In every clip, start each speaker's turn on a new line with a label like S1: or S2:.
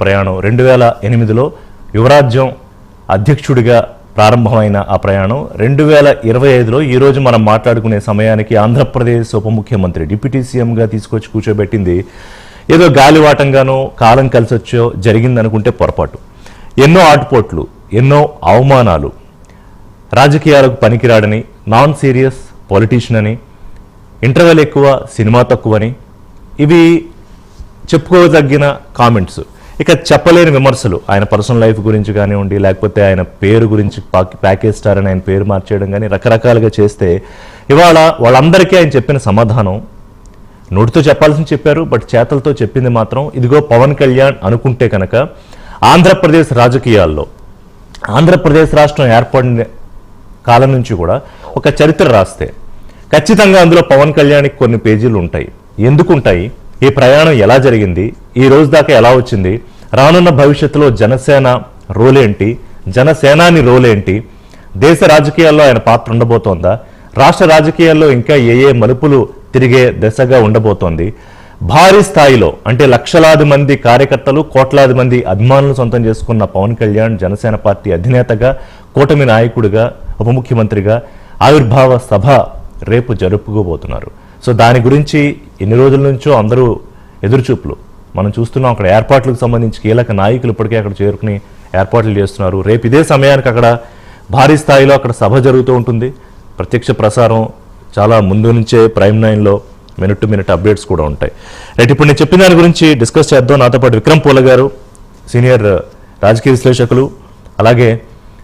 S1: ప్రయాణం 2008లో యువరాజ్యం అధ్యక్షుడిగా ప్రారంభమైన ఆ ప్రయాణం 2025లో ఈ రోజు మనం మాట్లాడుకునే సమయానికి ఆంధ్రప్రదేశ్ ఉప ముఖ్యమంత్రి డిప్యూటీ సీఎంగా తీసుకొచ్చి కూర్చోబెట్టింది ఏదో గాలివాటంగానో కాలం కలిసొచ్చో జరిగిందనుకుంటే పొరపాటు. ఎన్నో ఆటుపోట్లు, ఎన్నో అవమానాలు, రాజకీయాలకు పనికిరాడని, నాన్ సీరియస్ పొలిటీషియన్ అని, ఇంటర్వెల్ ఎక్కువ సినిమా తక్కువని, ఇవి చెప్పుకోదగిన కామెంట్స్. ఇక చెప్పలేని విమర్శలు ఆయన పర్సనల్ లైఫ్ గురించి కానివ్వండి, లేకపోతే ఆయన పేరు గురించి ప్యాకేజ్ స్టార్ అని ఆయన పేరు మార్చేయడం కానీ రకరకాలుగా చేస్తే ఇవాళ వాళ్ళందరికీ ఆయన చెప్పిన సమాధానం నోటితో చెప్పాల్సింది చెప్పారు, బట్ చేతలతో చెప్పింది మాత్రం ఇదిగో పవన్ కళ్యాణ్ అనుకుంటే కనుక ఆంధ్రప్రదేశ్ రాజకీయాల్లో ఆంధ్రప్రదేశ్ రాష్ట్రం ఏర్పడిన కాలం నుంచి కూడా ఒక చరిత్ర రాస్తే ఖచ్చితంగా అందులో పవన్ కళ్యాణ్కి కొన్ని పేజీలు ఉంటాయి. ఎందుకు ఉంటాయి? ఈ ప్రయాణం ఎలా జరిగింది, ఈ రోజు దాకా ఎలా వచ్చింది, రానున్న భవిష్యత్తులో జనసేన రోలేంటి, జనసేనాని రోలేంటి, దేశ రాజకీయాల్లో ఆయన పాత్ర ఉండబోతోందా, రాష్ట్ర రాజకీయాల్లో ఇంకా ఏ మలుపులు తిరిగే దశగా ఉండబోతోంది, భారీ స్థాయిలో అంటే లక్షలాది మంది కార్యకర్తలు, కోట్లాది మంది అభిమానులు సొంతం చేసుకున్న పవన్ కళ్యాణ్ జనసేన పార్టీ అధినేతగా, కూటమి నాయకుడిగా, ఉప ముఖ్యమంత్రిగా ఆవిర్భావ సభ రేపు జరుపుకోబోతున్నారు. సో దాని గురించి ఎన్ని రోజుల నుంచో అందరూ ఎదురుచూపులు మనం చూస్తున్నాం. అక్కడ ఏర్పాట్లకు సంబంధించి కీలక నాయకులు ఇప్పటికే అక్కడ చేరుకుని ఏర్పాట్లు చేస్తున్నారు. రేపు ఇదే సమయానికి అక్కడ భారీ స్థాయిలో అక్కడ సభ జరుగుతూ ఉంటుంది. ప్రత్యక్ష ప్రసారం చాలా ముందు నుంచే ప్రైమ్ 9లో మినిట్ టు మినిట్ అప్డేట్స్ కూడా ఉంటాయి. రైట్, ఇప్పుడు నేను చెప్పిన దాని గురించి డిస్కస్ చేద్దాం. నాతో పాటు విక్రమ్ పూల గారు, సీనియర్ రాజకీయ విశ్లేషకులు, అలాగే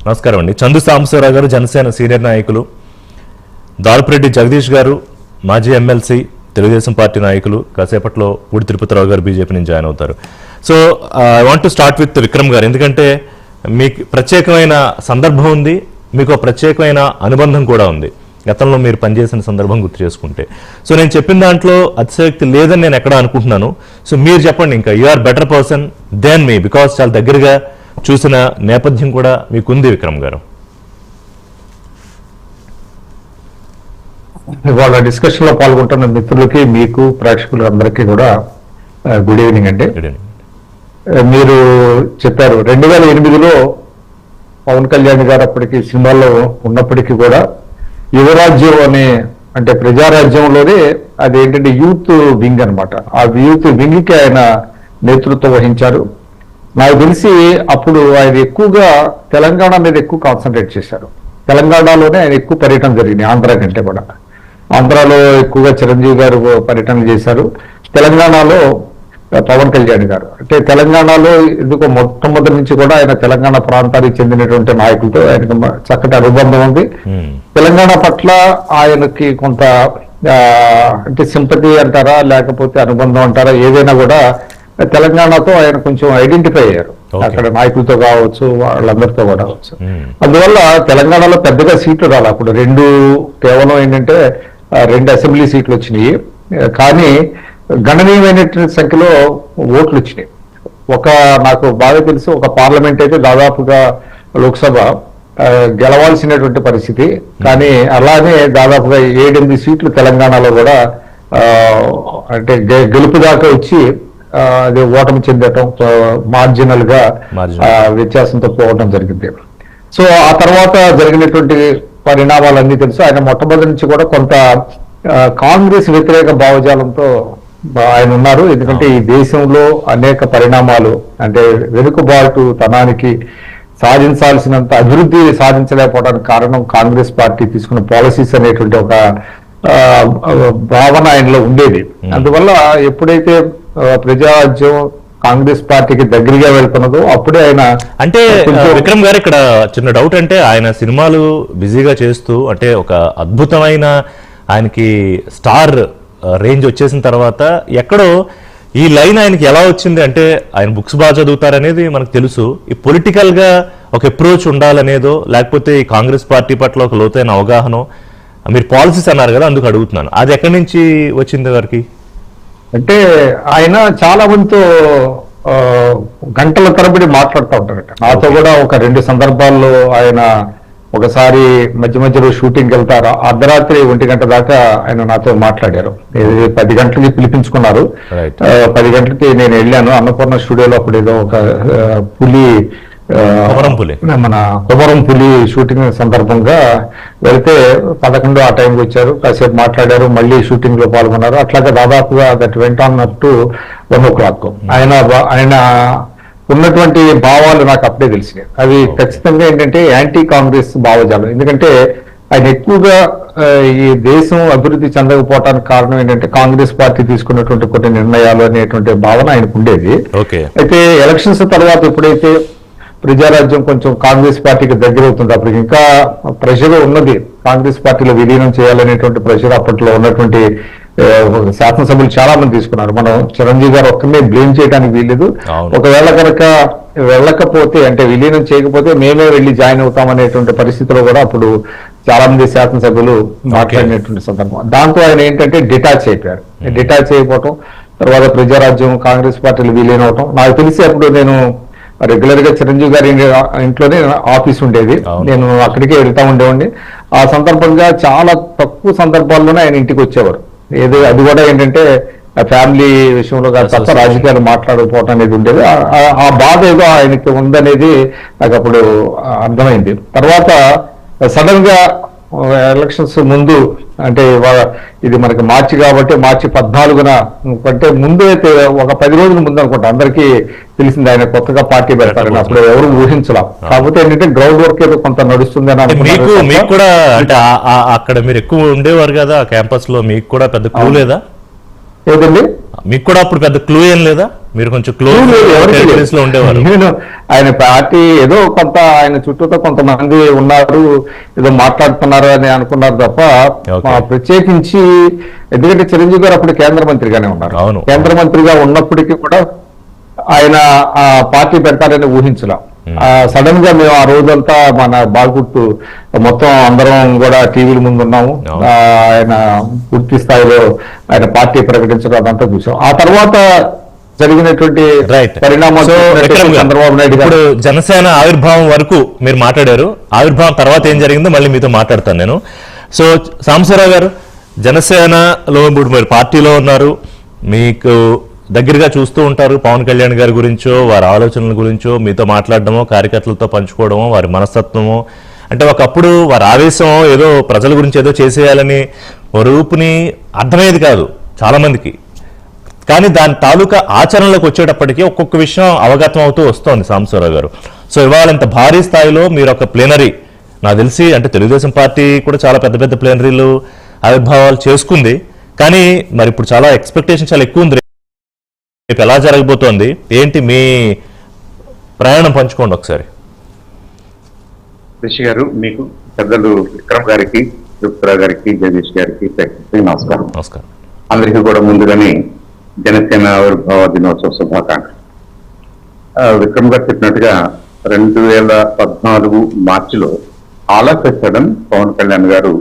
S1: నమస్కారం అండి చందు సాంబశివరావు గారు, జనసేన సీనియర్ నాయకులు, దాల్పిరెడ్డి జగదీష్ గారు, మాజీ ఎమ్మెల్సీ, తెలుగుదేశం పార్టీ నాయకులు, కాసేపట్లో పూడి తిరుపతిరావు గారు బీజేపీ నుంచి జాయిన్ అవుతారు. So I want to start with Vikram గారు, ఎందుకంటే మీకు ప్రత్యేకమైన సందర్భం ఉంది, మీకు ప్రత్యేకమైన అనుబంధం కూడా ఉంది గతంలో మీరు పనిచేసిన సందర్భం గుర్తు చేసుకుంటే. సో నేను చెప్పిన దాంట్లో అతిశయోక్తి లేదని నేను ఎక్కడ అనుకుంటున్నాను. సో మీరు చెప్పండి, ఇంకా you are better person then me, because చాలా దగ్గరగా చూసిన నేపథ్యం కూడా మీకుంది విక్రమ్ గారు.
S2: ఇవాళ డిస్కషన్ లో పాల్గొంటున్న మిత్రులకి, మీకు, ప్రేక్షకులు అందరికీ కూడా గుడ్ ఈవినింగ్ అండి. మీరు చెప్పారు 2008లో పవన్ కళ్యాణ్ గారు అప్పటికి సినిమాల్లో ఉన్నప్పటికీ కూడా యువరాజ్యం అనే అంటే ప్రజారాజ్యంలోనే అదేంటంటే యూత్ వింగ్ అనమాట. ఆ యూత్ వింగ్ కి ఆయన నేతృత్వం వహించారు. నాకు తెలిసి అప్పుడు ఆయన ఎక్కువగా తెలంగాణ మీద ఎక్కువ కాన్సన్ట్రేట్ చేశారు. తెలంగాణలోనే ఆయన ఎక్కువ పర్యటన జరిగింది, ఆంధ్ర కంటే కూడా. ఆంధ్రాలో ఎక్కువగా చిరంజీవి గారు పర్యటన చేశారు, తెలంగాణలో పవన్ కళ్యాణ్ గారు. అంటే తెలంగాణలో ఎందుకో మొట్టమొదటి నుంచి కూడా ఆయన తెలంగాణ ప్రాంతానికి చెందినటువంటి నాయకులతో ఆయనకు చక్కటి అనుబంధం ఉంది. తెలంగాణ పట్ల ఆయనకి కొంత అంటే సింపతి అంటారా, లేకపోతే అనుబంధం అంటారా, ఏదైనా కూడా తెలంగాణతో ఆయన కొంచెం ఐడెంటిఫై అయ్యారు, అక్కడ నాయకులతో కావచ్చు, వాళ్ళందరితో కూడా కావచ్చు. అందువల్ల తెలంగాణలో పెద్దగా సీట్లు రాలి. అప్పుడు కేవలం ఏంటంటే 2 అసెంబ్లీ సీట్లు వచ్చినాయి, కానీ గణనీయమైనటువంటి సంఖ్యలో ఓట్లు వచ్చినాయి. నాకు బాగా తెలిసి ఒక పార్లమెంట్ అయితే దాదాపుగా లోక్సభ గెలవాల్సినటువంటి పరిస్థితి, కానీ అలానే దాదాపుగా 7-8 సీట్లు తెలంగాణలో కూడా అంటే గెలుపు దాకా వచ్చి అది ఓటమి చెందటం, మార్జినల్ గా వ్యత్యాసంతో పోవడం జరిగింది. సో ఆ తర్వాత జరిగినటువంటి పరిణామాలన్నీ తెలుసు. ఆయన మొట్టమొదటి నుంచి కూడా కొంత కాంగ్రెస్ వ్యతిరేక భావజాలంతో ఆయన ఉన్నారు. ఎందుకంటే ఈ దేశంలో అనేక పరిణామాలు అంటే వెనుకబాటు తనానికి సాధించాల్సినంత అభివృద్ధి సాధించలేకపోవడానికి కారణం కాంగ్రెస్ పార్టీ తీసుకున్న పాలసీస్ అనేటువంటి ఒక భావన ఆయనలో ఉండేది. అందువల్ల ఎప్పుడైతే ప్రజారాజ్యం కాంగ్రెస్ పార్టీకి దగ్గరగా వెళ్తున్నదో అప్పుడే ఆయన
S1: అంటే విక్రమ్ గారు ఇక్కడ చిన్న డౌట్, అంటే ఆయన సినిమాలు బిజీగా చేస్తూ అంటే ఒక అద్భుతమైన ఆయనకి స్టార్ రేంజ్ వచ్చేసిన తర్వాత ఎక్కడో ఈ లైన్ ఆయనకి ఎలా వచ్చింది అంటే ఆయన బుక్స్ బాగా చదువుతారనేది మనకు తెలుసు, ఈ పొలిటికల్ గా ఒక అప్రోచ్ ఉండాలనేదో, లేకపోతే ఈ కాంగ్రెస్ పార్టీ పట్ల ఒక లోతైన అవగాహన, మీరు పాలసీస్ అన్నారు కదా అందుకు అడుగుతున్నాను, అది ఎక్కడి నుంచి వచ్చింది వారికి?
S2: అంటే ఆయన చాలా మందితో గంటల తరబడి మాట్లాడుతూ ఉంటారట. నాతో కూడా ఒక 2 సందర్భాల్లో ఆయన ఒకసారి మధ్య మధ్యలో షూటింగ్ వెళ్తారు, అర్ధరాత్రి 1 గంట దాకా ఆయన నాతో మాట్లాడారు. 10 గంటలకి పిలిపించుకున్నారు.
S1: Right.
S2: 10 గంటలకి నేను వెళ్ళాను అన్నపూర్ణ స్టూడియోలో. అప్పుడు ఏదో ఒక పులి మన కొమరం పులి షూటింగ్ సందర్భంగా వెళ్తే 11 ఆ టైంకి వచ్చారు, కాసేపు మాట్లాడారు, మళ్ళీ షూటింగ్ లో పాల్గొన్నారు. అట్లాగే దాదాపుగా దట్ వెంట అన్నట్టు 1 o'clock. ఆయన ఉన్నటువంటి భావాలు నాకు అప్పుడే తెలిసినాయి. అవి ఖచ్చితంగా ఏంటంటే యాంటీ కాంగ్రెస్ భావజాలం. ఎందుకంటే ఆయన ఎక్కువగా ఈ దేశం అభివృద్ధి చెందకపోవటానికి కారణం ఏంటంటే కాంగ్రెస్ పార్టీ తీసుకున్నటువంటి కొన్ని నిర్ణయాలు అనేటువంటి భావన ఆయనకు ఉండేది. అయితే ఎలక్షన్స్ తర్వాత ఎప్పుడైతే ప్రజారాజ్యం కొంచెం కాంగ్రెస్ పార్టీకి దగ్గర అవుతుంది, అప్పటికి ఇంకా ప్రెషర్ ఉన్నది, కాంగ్రెస్ పార్టీలో విలీనం చేయాలనేటువంటి ప్రెషర్ అప్పట్లో ఉన్నటువంటి శాసనసభ్యులు చాలా మంది తీసుకున్నారు. మనం చిరంజీవి గారు ఒక్కనే బ్లేమ్ చేయడానికి వీల్లేదు. ఒకవేళ కనుక వెళ్ళకపోతే అంటే విలీనం చేయకపోతే మేమే వెళ్ళి జాయిన్ అవుతాం అనేటువంటి పరిస్థితిలో కూడా అప్పుడు చాలా మంది శాసనసభ్యులు మాట్లాడినటువంటి సందర్భం. దాంతో ఆయన ఏంటంటే డిటాచ్ అయిపోయారు. డిటాచ్ అయిపోవటం, తర్వాత ప్రజారాజ్యం కాంగ్రెస్ పార్టీలు విలీనం అవటం. నాకు తెలిసి అప్పుడు నేను రెగ్యులర్ గా చిరంజీవి గారి ఇంట్లోనే ఆఫీస్ ఉండేది, నేను అక్కడికే వెళ్తా ఉండేవాడిని. ఆ సందర్భంగా చాలా తక్కువ సందర్భాల్లోనే ఆయన ఇంటికి వచ్చేవారు. ఏదో అది కూడా ఏంటంటే ఫ్యామిలీ విషయంలో తప్ప రాజకీయాలు మాట్లాడకపోవటం అనేది ఉండేది. ఆ బాధ ఏదో ఆయనకి ఉందనేది నాకు అప్పుడు అర్థమైంది. తర్వాత సడన్ గా ఎలక్షన్స్ ముందు అంటే ఇది మనకి మార్చి కాబట్టి మార్చి 14న అంటే ముందు అయితే ఒక 10 రోజుల ముందు అనుకుంటా అందరికీ తెలిసింది ఆయన కొత్తగా పార్టీ పెడతారని. అప్పుడు ఎవరు ఊహించలా. కాకపోతే ఏంటంటే గ్రౌండ్ వర్క్ ఏదో కొంత నడుస్తుంది అని
S1: మీకు కూడా అంటే అక్కడ మీరు ఎక్కువ ఉండేవారు కదా క్యాంపస్ లో, మీకు కూడా పెద్ద క్లూ లేదా?
S2: ఏదండి
S1: మీకు కూడా అప్పుడు పెద్ద క్లూ ఏం లేదా? మీరు కొంచెం క్లోజ్ లో ఉండేవారు.
S2: నేను ఆయన పార్టీ ఏదో కొంత ఆయన చుట్టూతో కొంతమంది ఉన్నారు, ఏదో మాట్లాడుతున్నారు అని అనుకున్నారు తప్ప ప్రత్యేకించి, ఎందుకంటే చిరంజీవి గారు అప్పుడు కేంద్ర మంత్రిగానే ఉన్నారు. కేంద్ర మంత్రిగా ఉన్నప్పటికీ కూడా ఆయన ఆ పార్టీ పెడతారని ఊహించలా. సడన్ గా మేము ఆ రోజంతా మన బాల్గుట్టు మొత్తం అందరం కూడా టీవీల ముందు ఉన్నాము. ఆయన పూర్తి స్థాయిలో ఆయన పార్టీ ప్రకటించడం అదంతా చూసాం. ఆ తర్వాత జరిగినటువంటి పరిణామాలు చంద్రబాబు నాయుడు
S1: ఇప్పుడు జనసేన ఆవిర్భావం వరకు మీరు మాట్లాడారు. ఆవిర్భావం తర్వాత ఏం జరిగిందో మళ్ళీ మీతో మాట్లాడతాను నేను. సో సాంబశివరావు గారు, జనసేనలో ఇప్పుడు మీరు పార్టీలో ఉన్నారు, మీకు దగ్గరగా చూస్తూ ఉంటారు పవన్ కళ్యాణ్ గారి గురించో వారి ఆలోచనల గురించో మీతో మాట్లాడడమో కార్యకర్తలతో పంచుకోవడమో వారి మనస్తత్వమో, అంటే ఒకప్పుడు వారి ఆవేశం ఏదో ప్రజల గురించి ఏదో చేసేయాలని రూపుని అర్థమయ్యేది కాదు చాలా మందికి. కానీ దాని తాలూకా ఆచరణలోకి వచ్చేటప్పటికీ ఒక్కొక్క విషయం అవగతం అవుతూ వస్తోంది సాంబశివరావు గారు. సో ఇవాళ ఇంత భారీ స్థాయిలో మీరు ఒక ప్లేనరీ, నాకు తెలిసి అంటే తెలుగుదేశం పార్టీ కూడా చాలా పెద్ద పెద్ద ప్లేనరీలు ఆవిర్భావాలు చేసుకుంది, కానీ మరి ఇప్పుడు చాలా ఎక్స్పెక్టేషన్ చాలా ఎక్కువ ఉంది. రేపు ఎలా జరగబోతోంది ఏంటి, మీ ప్రయాణం పంచుకోండి ఒకసారి.
S3: రిషి గారు, మీకు పెద్దలు విక్రమ్ గారికి, యుక్తరావు గారికి, జగదీష్ గారికి నమస్కారం.
S1: నమస్కారం.
S3: అందరికీ కూడా ముందుగానే జనసేన ఆవిర్భావ దినోత్సవ శుభాకాంక్షలు. విక్రమ్ గారు చెప్పినట్టుగా 2014 మార్చిలో all of a sudden Pavan Kalyan గారు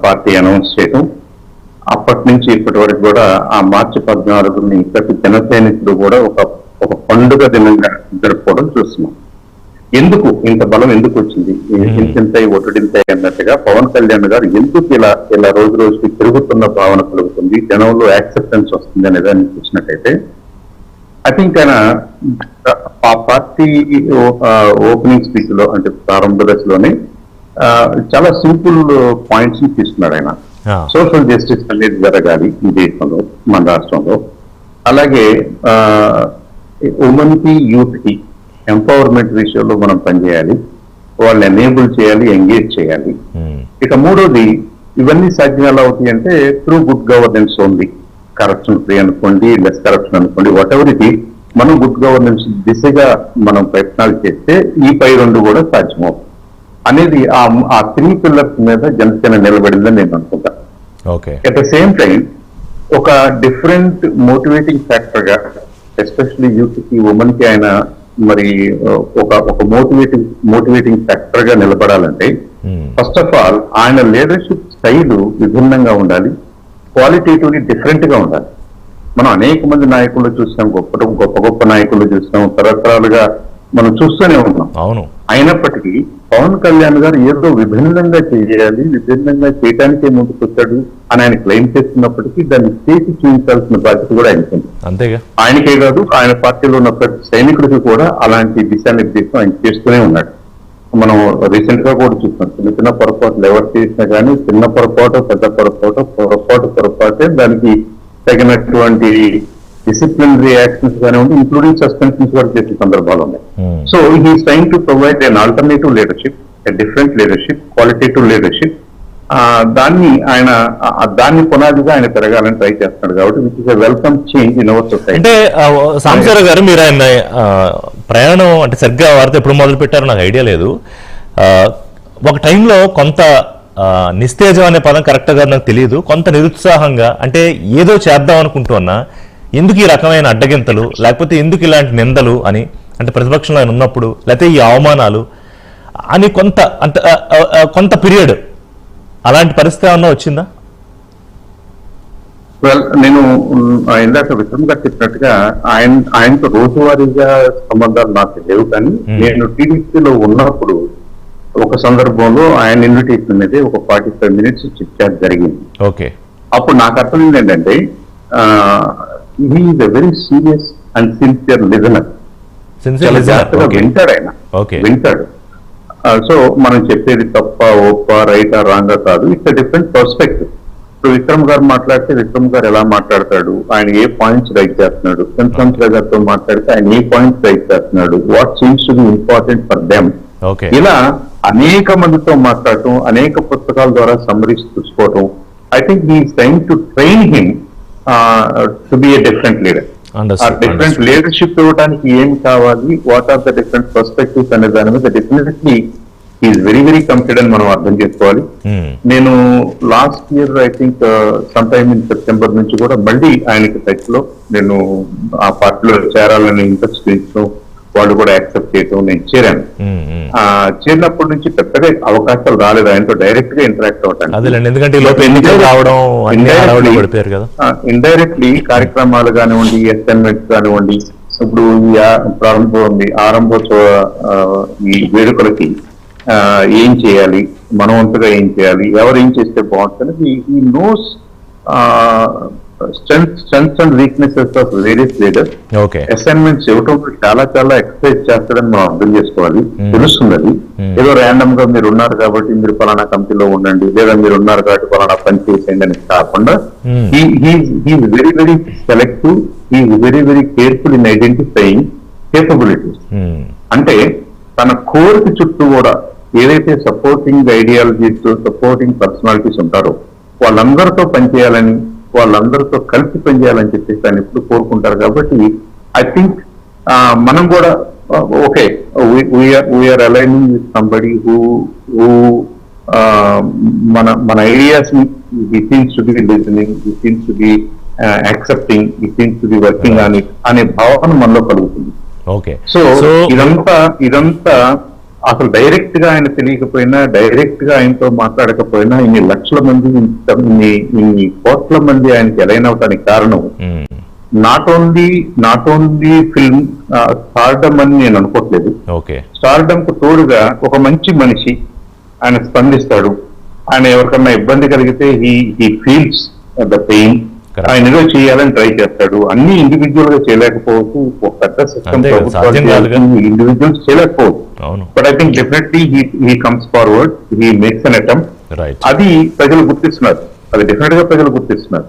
S3: పార్టీ అనౌన్స్ చేయడం, అప్పటి నుంచి ఇప్పటి వరకు కూడా ఆ మార్చి 14ని ప్రతి జన సైనికుడు కూడా ఒక పండుగ దినంగా జరుపుకోవడం చూస్తున్నాం. ఎందుకు ఇంత బలం ఎందుకు వచ్చింది, ఇంతింతై ఒట్టుడింతై అన్నట్టుగా పవన్ కళ్యాణ్ గారు ఎందుకు ఇలా రోజు రోజుకి పెరుగుతున్న భావన కలుగుతుంది, జనంలో యాక్సెప్టెన్స్ వస్తుంది అనే దాన్ని చూసినట్టయితే ఐ థింక్ ఆయన ఆ పార్టీ ఓపెనింగ్ స్పీచ్ లో అంటే ప్రారంభ దశలోనే చాలా సింపుల్ పాయింట్స్ ని తీసుకున్నాడు ఆయన. సోషల్ జస్టిస్ అనేది జరగాలి ఈ దేశంలో, మన రాష్ట్రంలో. అలాగే ఉమెన్ కి, యూత్ కి ఎంపవర్మెంట్ విషయంలో మనం పనిచేయాలి, వాళ్ళని ఎనేబుల్ చేయాలి, ఎంగేజ్ చేయాలి. ఇక మూడోది, ఇవన్నీ సాధ్యం ఎలా అవుతాయి అంటే through good governance only. Corruption free అనుకోండి, లెస్ కరప్షన్ అనుకోండి, వాట్ ఎవర్ ఇది, మనం గుడ్ గవర్నెన్స్ దిశగా మనం ప్రయత్నాలు చేస్తే ఈ పై రెండు కూడా సాధ్యమవుతుంది అనేది ఆ 3 పిల్లర్స్ మీద జనసేన నిలబడిందని నేను అనుకుంటా. అట్ ద సేమ్ టైం ఒక డిఫరెంట్ మోటివేటింగ్ ఫ్యాక్టర్ గా ఎస్పెషల్లీ యూత్ కి, ఉమెన్ కి ఆయన మరి ఒక మోటివేటింగ్ ఫ్యాక్టర్ గా నిలబడాలంటే ఫస్ట్ ఆఫ్ ఆల్ ఆయన లీడర్షిప్ స్టైల్ విభిన్నంగా ఉండాలి, క్వాలిటేటివ్లీ డిఫరెంట్ గా ఉండాలి. మనం అనేక మంది నాయకులు చూసాం, గొప్ప గొప్ప నాయకులు చూసాం, తరతరాలుగా మనం చూస్తూనే ఉన్నాం.
S1: అవును.
S3: అయినప్పటికీ పవన్ కళ్యాణ్ గారు ఏదో విభిన్నంగా చేయాలి, విభిన్నంగా చేయడానికే ముందుకు వచ్చాడు అని ఆయన క్లెయిమ్ చేస్తున్నప్పటికీ దాన్ని చేసి చూపించాల్సిన బాధ్యత కూడా ఆయనకు ఉంది.
S1: అంతేగా.
S3: ఆయనకే కాదు, ఆయన పార్టీలో ఉన్న ప్రతి సైనికుడికి కూడా అలాంటి దిశానిర్దేశం ఆయన చేస్తూనే ఉన్నాడు. మనం రీసెంట్ గా కూడా చూస్తాం, చిన్న చిన్న పొరపాట్లు ఎవరు చేసినా కానీ చిన్న పొరపాటు పెద్ద పొరపాటే దానికి తగినటువంటి డిసిప్లినరీ యాక్షన్స్ కానివ్వండి, ఇంక్లూడింగ్ సస్పెన్షన్స్ కూడా చేసే సందర్భాలు ఉన్నాయి. So he's trying to provide an alternative leadership, different leadership, qualitative leadership. దాన్ని పునాదిగా ఆయన పెరగాలని ట్రై చేస్తున్నాడు కాబట్టి which is a welcome change in our society.
S1: అంటే సాంబశివరావు గారు, మీరు ఆయన ప్రయాణం అంటే సరిగ్గా వారితో ఎప్పుడు మొదలు పెట్టారో నాకు ఐడియా లేదు. ఒక టైంలో కొంత నిస్తేజం అనే పదం కరెక్ట్గా నాకు తెలియదు, కొంత నిరుత్సాహంగా, అంటే ఏదో చేద్దాం అనుకుంటున్నా, ఎందుకు ఈ రకమైన అడ్డగింతలు, లేకపోతే ఎందుకు ఇలాంటి నిందలు అని, అంటే ప్రతిపక్షంలో ఆయన ఉన్నప్పుడు, లేకపోతే ఈ అవమానాలు అని కొంత పీరియడ్ అలాంటి పరిస్థితి ఏమన్నా వచ్చిందా?
S3: వెల్, నేను ఇందాక విక్రమ్ గారు చెప్పినట్టుగా ఆయనతో రోజువారీగా సంబంధాలు నాకు లేవు, కానీ నేను టీడీపీలో ఉన్నప్పుడు ఒక సందర్భంలో ఆయన ఇన్విటేషన్ అనేది ఒక 45 minutes చిట్ చాట్ జరిగింది.
S1: ఓకే.
S3: అప్పుడు నాకు అర్థమైంది ఏంటంటే he is a very serious and sincere listener. జాగ్రత్తగా వింటాడు ఆయన, వింటాడు. సో మనం చెప్పేది తప్ప ఒప్ప రైటా రాంగా కాదు, ఇట్స్ డిఫరెంట్ పర్స్పెక్టివ్. ఇప్పుడు విక్రమ్ గారు మాట్లాడితే విక్రమ్ గారు ఎలా మాట్లాడతాడు, ఆయన ఏ పాయింట్స్ రైట్ చేస్తున్నాడు, సంతోష్ గారితో మాట్లాడితే ఆయన ఏ పాయింట్స్ రైట్ చేస్తున్నాడు, what seems to be important for them, ఇలా అనేక మందితో మాట్లాడటం, అనేక పుస్తకాల ద్వారా సమ్మరీస్ చూసుకోవటం. I think he is trying to train him to be a different leader. ఆ డిఫరెంట్ లీడర్షిప్ ఇవ్వడానికి ఏమి కావాలి, what are the different perspectives అనే దాని మీద definitely is very very committed అని మనం అర్థం చేసుకోవాలి. నేను last year I think some time in September నుంచి కూడా మళ్ళీ ఆయనకి టచ్ లో, నేను ఆ పార్టీలో చేరాలని ఇంట్రెస్ట్ చూపించడం, వాళ్ళు కూడా యాక్సెప్ట్ చేయడం, నేను చేరాను. చేరినప్పటి నుంచి పెద్దగా అవకాశాలు రాలేదు ఆయనతో డైరెక్ట్ గా ఇంటరాక్ట్ అవడానికి. ఇండైరెక్ట్లీ కార్యక్రమాలు కానివ్వండి, అసైన్మెంట్స్ కానివ్వండి, ఇప్పుడు ఆరంభోత్సవ ఈ వేడుకలకి ఏం చేయాలి, మన వంతుగా ఏం చేయాలి, ఎవరు ఏం చేస్తే బాగుంటుంది, ఈ knows strengths and weaknesses of various leaders. Assignments ఇవ్వటం చాలా చాలా ఎక్సర్సైజ్ చేస్తాడని మనం అర్థం చేసుకోవాలి, తెలుస్తుంది. అది ఏదో ర్యాండమ్ గా మీరు ఉన్నారు కాబట్టి మీరు పలానా కంపెనీలో ఉండండి, లేదా మీరు ఉన్నారు కాబట్టి పలానా పని చేసేయండి అని కాకుండా he's very very selective, he's very very careful in identifying capabilities. అంటే తన కోర్కి చుట్టూ కూడా ఏదైతే సపోర్టింగ్ ఐడియాలజీస్, సపోర్టింగ్ పర్సనాలిటీస్ ఉంటారో వాళ్ళందరితో పనిచేయాలని, వాళ్ళందరితో కలిసి పనిచేయాలని చెప్పేసి ఆయన ఎప్పుడు కోరుకుంటారు. కాబట్టి ఐ థింక్ మనం కూడా okay, we are aligning with somebody who మన ఐడియాస్ ని he seems to be listening, he seems to be accepting, he seems to be working on it అనే భావన మనలో కలుగుతుంది. సో ఇదంతా అసలు డైరెక్ట్ గా ఆయన తెలియకపోయినా, డైరెక్ట్ గా ఆయనతో మాట్లాడకపోయినా ఇన్ని లక్షల మంది, ఇన్ని కోట్ల మంది ఆయనకి ఎలైన్ అవటానికి కారణం నాట్ ఓన్లీ ఫిల్మ్ స్టార్డమ్ అని నేను అనుకోవట్లేదు. స్టార్డమ్ కు తోడుగా ఒక మంచి మనిషి, ఆయన స్పందిస్తాడు, ఆయన ఎవరికన్నా ఇబ్బంది కలిగితే హీ ఫీల్స్ ద పెయిన్, ఆయన ఏదో చేయాలని ట్రై చేస్తాడు. అన్ని ఇండివిజువల్ గా చేయలేకపోవచ్చు, ఒక పెద్ద సిస్టమ్ ఇండివిజువల్స్ చేయలేకపోవచ్చు. But I think definitely he comes forward, he makes an attempt. అది ప్రజలు గుర్తిస్తున్నారు, అది డెఫినెట్ గా ప్రజలు గుర్తిస్తున్నారు.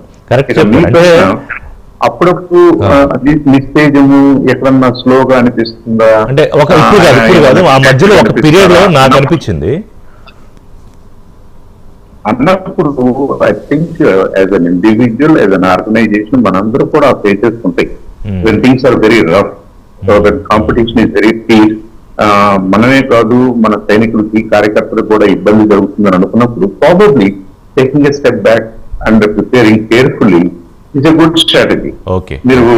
S3: అప్పుడప్పుడు నిస్తేజము ఎక్కడన్నా స్లోగా అనిపిస్తుందా
S1: అంటే ఆ మధ్యలో ఒక పీరియడ్ లో నాకు అనిపించింది
S3: అన్నప్పుడు I think as an individual, as an organisation మనందరూ కూడా ఆ ఫేసెస్ ఉంటాయి. When things are very rough, so that competition is very fierce, మనమే కాదు మన సైనికులకి కార్యకర్తలకు కూడా ఇబ్బంది జరుగుతుందని అనుకున్నప్పుడు probably taking a step back and preparing carefully is a good strategy. మీరు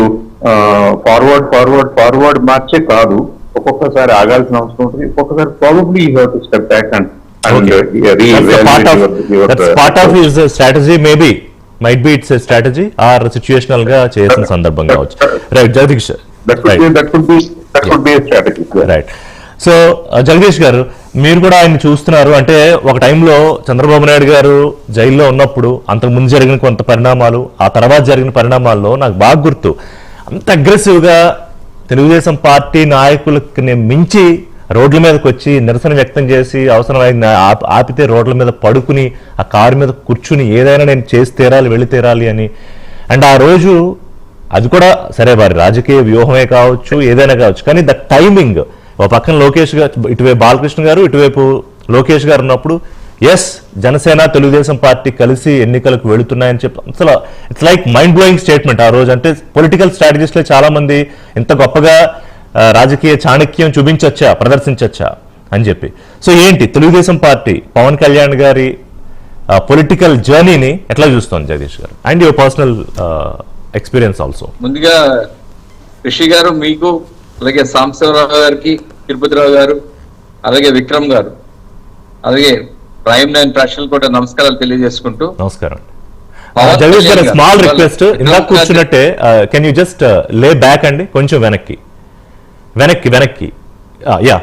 S3: ఫార్వర్డ్ మార్చే కాదు, ఒక్కొక్కసారి ఆగాల్సిన అవసరం ఉంటుంది, ఒక్కొక్కసారి probably you have to step back and
S1: part of his strategy, maybe might be it's a strategy or situational గా చేసిన సందర్భం కావచ్చు. Right Jagadish,
S3: that could be that would be strategy.
S1: Right. So Jagadish గారు, మీరు కూడా ఆయన చూస్తున్నారు. అంటే ఒక టైంలో చంద్రబాబు నాయుడు గారు జైల్లో ఉన్నప్పుడు అంతకు ముందు జరిగిన కొంత పరిణామాలు, ఆ తర్వాత జరిగిన పరిణామాల్లో నాకు బాగా గుర్తు. అంత అగ్రెసివ్ గా తెలుగుదేశం పార్టీ నాయకులకి మించి రోడ్ల మీదకి వచ్చి నిరసన వ్యక్తం చేసి అవసరమైన ఆపితే రోడ్ల మీద పడుకుని ఆ కారు మీద కూర్చుని ఏదైనా నేను చేసి తీరాలి, వెళ్ళి తీరాలి అని. అండ్ ఆ రోజు అది కూడా సరే వారి రాజకీయ వ్యూహమే కావచ్చు, ఏదైనా కావచ్చు, కానీ ద టైమింగ్, ఒక పక్కన లోకేష్ గారు, ఇటువైపు బాలకృష్ణ గారు, ఇటువైపు లోకేష్ గారు ఉన్నప్పుడు ఎస్ జనసేన తెలుగుదేశం పార్టీ కలిసి ఎన్నికలకు వెళుతున్నాయని చెప్పి అసలు it's like mind blowing statement ఆ రోజు. అంటే పొలిటికల్ స్ట్రాటజిస్ట్లో చాలా మంది ఇంత గొప్పగా రాజకీయ చాణక్యం చూపించొచ్చా, ప్రదర్శించొచ్చా అని చెప్పి. సో ఏంటి తెలుగుదేశం పార్టీ పవన్ కళ్యాణ్ గారి పొలిటికల్ జర్నీని ఎట్లా చూస్తోంది జగదీష్ గారు, and your personal experience also?
S4: ముందుగా రిషి గారు, మీకు, అలాగే సాంబశివరావు గారికి, తిరుపతిరావు గారు, అలాగే విక్రమ్ గారు, అలాగే ప్రైమ్ 9 ప్రేక్షకులు కూడా నమస్కారాలు తెలియజేసుకుంటూ.
S1: నమస్కారం. జగదీష్ గారు, స్మాల్ రిక్వెస్ట్, ఇందాక కూర్చున్నట్టే can you just lay back అండి, కొంచెం వెనక్కి వెనక్కి. యా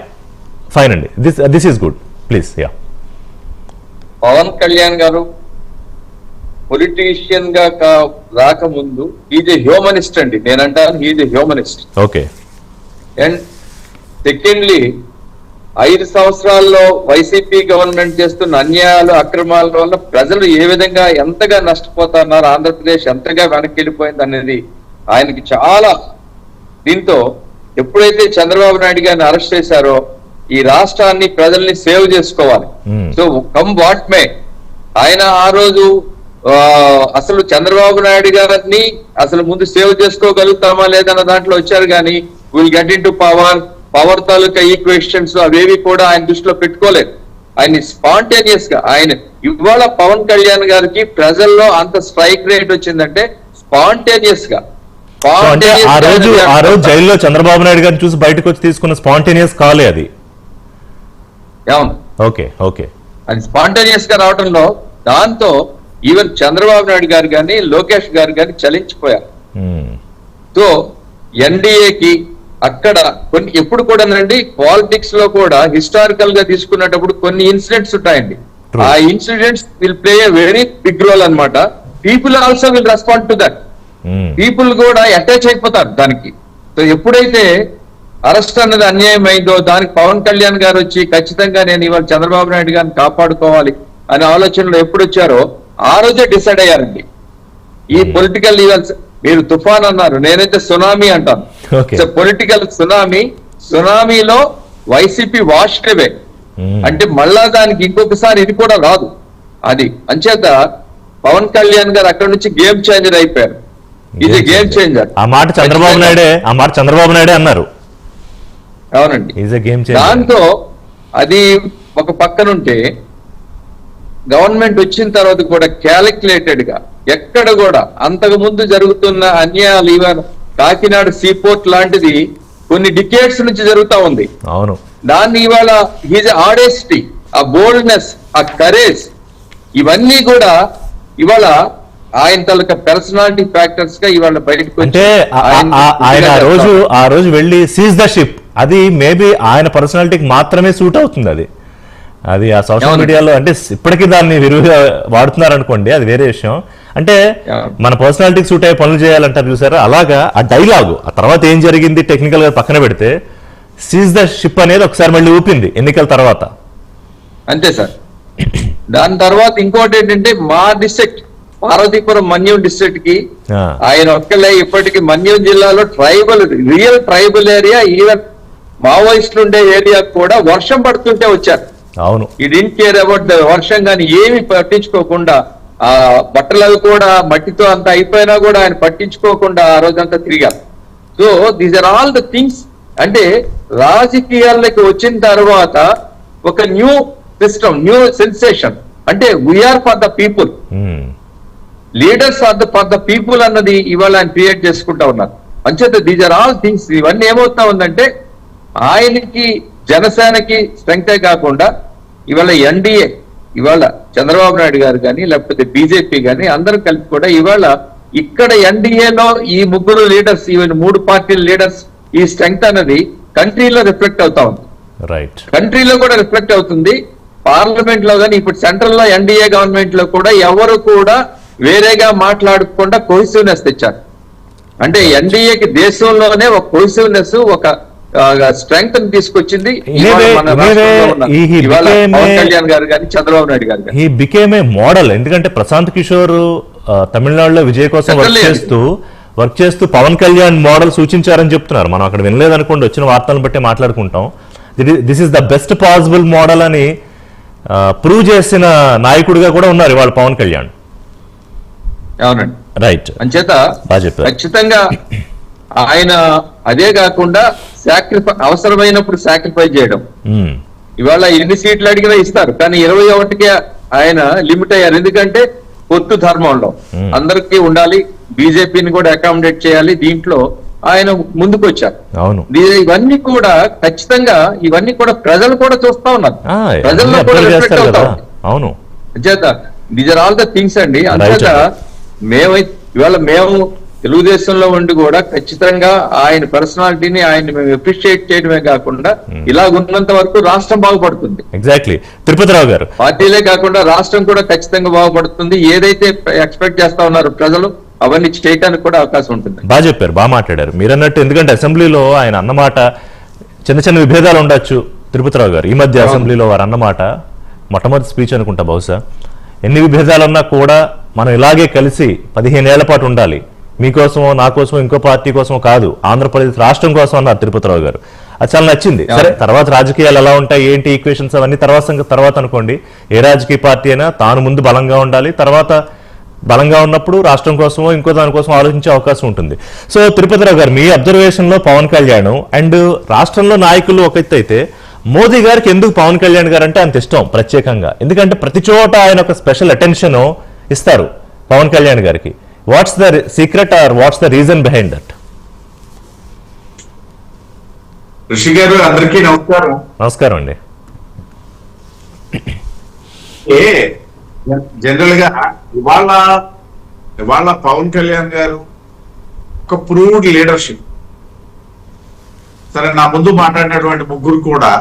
S1: ఫైన్ అండి, this is good please. Yeah,
S4: Pavan Kalyan గారు పొలిటీషియన్ గా రాకముందు ఈజ్ ఎ హ్యూమనిస్ట్ అండి. నేనంటాను is a humanist.
S1: Okay.
S4: And secondly 5 సంవత్సరాల్లో వైసీపీ గవర్నమెంట్ చేస్తున్న అన్యాయాలు, అక్రమాల వల్ల ప్రజలు ఏ విధంగా ఎంతగా నష్టపోతున్నారు, ఆంధ్రప్రదేశ్ ఎంతగా వెనక్కి వెళ్ళిపోయింది అనేది ఆయనకి చాలా. దీంతో ఎప్పుడైతే చంద్రబాబు నాయుడు గారిని అరెస్ట్ చేశారో ఈ రాష్ట్రాన్ని, ప్రజల్ని సేవ్ చేసుకోవాలి. సో కమ్ వాట్ మే, ఆయన ఆ రోజు అసలు చంద్రబాబు నాయుడు గారిని అసలు ముందు సేవ్ చేసుకోగలుగుతామా లేదన్న దాంట్లో వచ్చారు, కానీ will get in to power taluka equations అవేవి కూడా ఆయన దృష్టిలో పెట్టుకోలేదు. ఆయన స్పాంటేనియస్ గా, ఆయన ఇవాళ పవన్ కళ్యాణ్ గారికి ప్రజల్లో అంత స్ట్రైక్ రేట్ వచ్చిందంటే స్పాంటేనియస్ గా.
S1: ఆ రోజు జైల్లో చంద్రబాబు నాయుడు గారిని చూసి బయటకు వచ్చి తీసుకున్న స్పాంటేనియస్ కాలే అది.
S4: అవును,
S1: ఓకే ఓకే.
S4: అది స్పాంటేనియస్ గా రావడంలో దాంతో ఈవెన్ చంద్రబాబు నాయుడు గారు కానీ లోకేష్ గారు కానీ చలించిపోయారు. సో ఎన్డీఏకి అక్కడ కొన్ని ఎప్పుడు కూడానండి పాలిటిక్స్ లో కూడా హిస్టారికల్ గా తీసుకున్నప్పుడు కొన్ని ఇన్సిడెంట్స్ ఉంటాయండి. ఆ incidents will play a very big role అన్నమాట. People also will respond to that. People కూడా అటాచ్ అయిపోతారు దానికి. సో ఎప్పుడైతే అరెస్ట్ అన్నది అన్యాయం అయిందో దానికి పవన్ కళ్యాణ్ గారు వచ్చి ఖచ్చితంగా నేను ఇవాళ చంద్రబాబు నాయుడు గారిని కాపాడుకోవాలి అనే ఆలోచనలో ఎప్పుడు వచ్చారో ఆ రోజే డిసైడ్ అయ్యారండి. ఈ పొలిటికల్ ఈవెంట్స్, మీరు తుఫాన్ అన్నారు, నేనైతే సునామీ అంటాను. పొలిటికల్ సునామీలో వైసీపీ వాష్డ్ అవే. అంటే మళ్ళా దానికి ఇంకొకసారి ఇది కూడా రాదు. అది అంచేత పవన్ కళ్యాణ్ గారు అక్కడ నుంచి గేమ్ చేంజర్ అయిపోయారు. ఇది గేమ్ చేంజర్.
S1: ఆ మాట చంద్రబాబు నాయుడే అన్నారు.
S4: అవునండి. దాంతో అది ఒక పక్కనుంటే గవర్నమెంట్ వచ్చిన తర్వాత కూడా క్యాలిక్యులేటెడ్ గా ఎక్కడ కూడా అంతకు ముందు జరుగుతున్న అన్యాయాలు, ఈవెన్ కాకినాడ సీపోర్ట్ లాంటిది కొన్ని డికేట్స్ నుంచి జరుగుతా ఉంది.
S1: అవును.
S4: దాన్ని ఇవాళ హీజ్ ఆడెస్టీ, ఆ బోల్డ్నెస్, ఆ కరేజ్, ఇవన్నీ కూడా ఇవాళ ఆయన తాలూకా పర్సనాలిటీ ఫ్యాక్టర్స్ గా ఇవాళ బయటకు
S1: అంటే ఆయన ఆ రోజు వెళ్ళి సీజ్ ద షిప్, అది మేబీ ఆయన పర్సనాలిటీకి మాత్రమే సూట్ అవుతుంది. అది ఆ సోషల్ మీడియాలో అంటే ఇప్పటికీ దాన్ని విరివిగా వాడుతున్నారు అనుకోండి, అది వేరే విషయం. అంటే మన పర్సనాలిటీకి సూట్ అయ్యే పనులు చేయాలంటారు చూసారా, అలాగా ఆ డైలాగు ఆ తర్వాత ఏం జరిగింది టెక్నికల్ గా పక్కన పెడితే సీజ్ ద షిప్ అనేది ఒకసారి మళ్ళీ ఊపింది ఎన్నికల తర్వాత.
S4: అంతే సార్. దాని తర్వాత ఇంకోటి ఏంటంటే మా డిస్ట్రిక్ట్ పార్వతీపురం మన్యం డిస్ట్రిక్ట్ కి ఆయన ఒక్కలే ఇప్పటికీ మన్యం జిల్లాలో రియల్ ట్రైబల్ ఏరియా, ఈవెన్ మావోయిస్టులు ఉండే ఏరియా కూడా వర్షం పడుతుంటే వచ్చారు.
S1: అవును.
S4: ఈ డెంట్ కేర్ అబౌట్ ద వర్షం కానీ ఏమి పట్టించుకోకుండా, ఆ బట్టలు అవి కూడా మట్టితో అంత అయిపోయినా కూడా ఆయన పట్టించుకోకుండా ఆ రోజంతా తిరిగారు. So these are all the things. అంటే రాజకీయాల్లోకి వచ్చిన తర్వాత ఒక న్యూ సిస్టమ్, న్యూ సెన్సేషన్. అంటే we're for the people, leaders are for the people అన్నది ఇవాళ ఆయన క్రియేట్ చేసుకుంటా ఉన్నారు. అంచేత దీస్ ఆర్ ఆల్ థింగ్స్. ఇవన్నీ ఏమవుతా ఉందంటే ఆయనకి, జనసేనకి స్ట్రెంగ్తే కాకుండా ఇవాళ ఎన్డీఏ, ఇవాళ చంద్రబాబు నాయుడు గారు కానీ లేకపోతే బీజేపీ కానీ అందరూ కలిపి కూడా ఇవాళ ఇక్కడ ఎన్డీఏలో ఈ ముగ్గురు లీడర్స్, ఈవెన్ 3 పార్టీల లీడర్స్, ఈ స్ట్రెంగ్త్ అనేది కంట్రీలో రిఫ్లెక్ట్ అవుతా ఉంది.
S1: రైట్.
S4: కంట్రీలో కూడా రిఫ్లెక్ట్ అవుతుంది, పార్లమెంట్ లో కానీ ఇప్పుడు సెంట్రల్ లో ఎన్డీఏ గవర్నమెంట్ లో కూడా ఎవరు కూడా వేరేగా మాట్లాడకుండా కోహెసివ్నెస్ తెచ్చారు. అంటే ఎన్డీఏకి దేశంలోనే ఒక కోహెసివ్నెస్, ఒక స్ట్రెంగ్త్ తీసుకొచ్చింది పవన్ కళ్యాణ్ గారు కానీ చంద్రబాబు నాయుడు గారు కానీ.
S1: He became a model. ఎందుకంటే ప్రశాంత్ కిషోర్ తమిళనాడులో విజయ్ కోసం వర్క్ చేస్తూ పవన్ కళ్యాణ్ మోడల్ సూచించారని చెప్తున్నారు. మనం అక్కడ వినలేదనుకోండి, వచ్చిన వార్తలను బట్టి మాట్లాడుకుంటాం. This is the best possible model అని ప్రూవ్ చేసిన నాయకుడిగా కూడా ఉన్నారు ఇవాళ పవన్ కళ్యాణ్.
S4: అవునండి,
S1: రైట్.
S4: అంచేత ఖచ్చితంగా ఆయన అదే కాకుండా అవసరమైనప్పుడు సాక్రిఫైస్ చేయడం. ఇవాళ ఎన్ని సీట్లు అడిగినా ఇస్తారు, కానీ 21కే ఆయన లిమిట్ అయ్యారు. ఎందుకంటే పొత్తు ధర్మంలో అందరికీ ఉండాలి, బీజేపీని కూడా అకామిడేట్ చేయాలి, దీంట్లో ఆయన ముందుకు వచ్చారు.
S1: అవును,
S4: ఇవన్నీ కూడా ఖచ్చితంగా ఇవన్నీ కూడా ప్రజలు కూడా చూస్తా ఉన్నారు, ప్రజల్లో కూడా రిఫ్లెక్ట్ అవుతా ఉంది.
S1: అవును,
S4: అంచేత these are all the things అండి. అంచేత ఇవాళ మేము తెలుగుదేశంలో ఉండి కూడా ఖచ్చితంగా ఆయన పర్సనాలిటీని ఆయన మేము అప్రిషియేట్ చేయడమే కాకుండా ఇలా ఉన్నంత వరకు రాష్ట్రం బాగుపడుతుంది.
S1: ఎగ్జాక్ట్లీ. తిరుపతిరావు గారు,
S4: పార్టీలే కాకుండా రాష్ట్రం కూడా ఖచ్చితంగా బాగుపడుతుంది. ఏదైతే ఎక్స్పెక్ట్ చేస్తా ఉన్నారు ప్రజలు అవన్నీ చేయడానికి కూడా అవకాశం ఉంటుంది.
S1: బాగా చెప్పారు, బాగా మాట్లాడారు మీరు అన్నట్టు. ఎందుకంటే అసెంబ్లీలో ఆయన అన్నమాట చిన్న చిన్న విభేదాలు ఉండొచ్చు. తిరుపతిరావు గారు ఈ మధ్య అసెంబ్లీలో వారు అన్నమాట మొట్టమొదటి స్పీచ్ అనుకుంటా బహుశా, ఎన్ని విభేదాలు ఉన్నా కూడా మనం ఇలాగే కలిసి 15 ఏళ్ల పాటు ఉండాలి, మీకోసమో నా కోసమో ఇంకో పార్టీ కోసమో కాదు, ఆంధ్రప్రదేశ్ రాష్ట్రం కోసం అన్నారు తిరుపతిరావు గారు. అది చాలా నచ్చింది. సరే, తర్వాత రాజకీయాలు ఎలా ఉంటాయి, ఏంటి ఈక్వేషన్స్ అవన్నీ తర్వాత అనుకోండి. ఏ రాజకీయ పార్టీ అయినా తాను ముందు బలంగా ఉండాలి, తర్వాత బలంగా ఉన్నప్పుడు రాష్ట్రం కోసమో ఇంకో దానికోసం ఆలోచించే అవకాశం ఉంటుంది. సో తిరుపతిరావు గారు, మీ అబ్జర్వేషన్ లో పవన్ కళ్యాణ్ అండ్ రాష్ట్రంలో నాయకులు ఒక ఎత్తు అయితే, మోదీ గారికి ఎందుకు పవన్ కళ్యాణ్ గారు అంటే అంత ఇష్టం ప్రత్యేకంగా? ఎందుకంటే ప్రతి చోట ఆయన ఒక స్పెషల్ అటెన్షన్ ఇస్తారు పవన్ కళ్యాణ్ గారికి. What's the secret or what's the reason behind that?
S5: Rishi గారు, అందరికీ నమస్కారం.
S1: నమస్కారం అండి.
S5: జనరల్ గా ఇవాళ పవన్ కళ్యాణ్ గారు ఒక ప్రూవ్డ్ లీడర్షిప్. సరే, నా ముందు మాట్లాడినటువంటి ముగ్గురు కూడా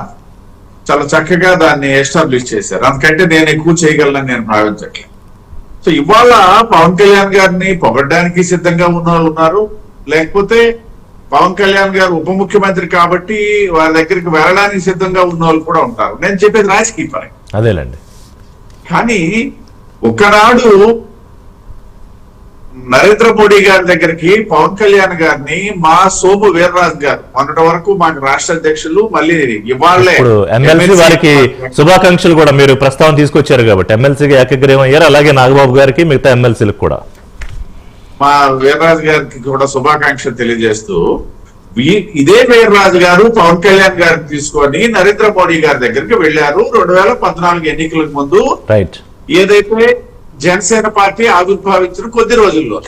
S5: చాలా చక్కగా దాన్ని ఎస్టాబ్లిష్ చేశారు. అందుకంటే నేను ఎక్కువ చేయగలనని నేను భావించట్లేదు. సో ఇవాళ పవన్ కళ్యాణ్ గారిని పొగడ్డానికి సిద్ధంగా ఉన్న వాళ్ళు ఉన్నారు, లేకపోతే పవన్ కళ్యాణ్ గారు ఉప ముఖ్యమంత్రి కాబట్టి వారి దగ్గరికి వెళ్ళడానికి సిద్ధంగా ఉన్న వాళ్ళు కూడా ఉంటారు. నేను చెప్పేది రాజకీయ పరంగా
S1: అదేలేండి.
S5: కానీ ఒకనాడు నరేంద్ర మోడీ గారి దగ్గరికి పవన్ కళ్యాణ్ గారిని మా సోము వీర్రాజు గారు, మొన్నటి వరకు మాకు రాష్ట్ర అధ్యక్షులు, మళ్ళీ ఇవాళే
S1: ఎమ్మెల్సీ వారికి శుభాకాంక్షలు కూడా మీరు ప్రస్తావన తీసుకొచ్చారు కాబట్టి ఎమ్మెల్సీకి ఏకగ్రీవం అయ్యారు. అలాగే నాగబాబు గారికి, మిగతా ఎమ్మెల్సీలకు కూడా
S5: మా వీర్రాజు గారికి కూడా శుభాకాంక్షలు తెలియజేస్తూ, ఇదే వీర్రాజు గారు పవన్ కళ్యాణ్ గారిని తీసుకొని నరేంద్ర మోడీ గారి దగ్గరికి వెళ్లారు 2014 ఎన్నికలకు ముందు.
S1: రైట్.
S5: ఏదైతే జనసేన పార్టీ ఆవిర్భావించిన కొద్ది రోజుల్లో.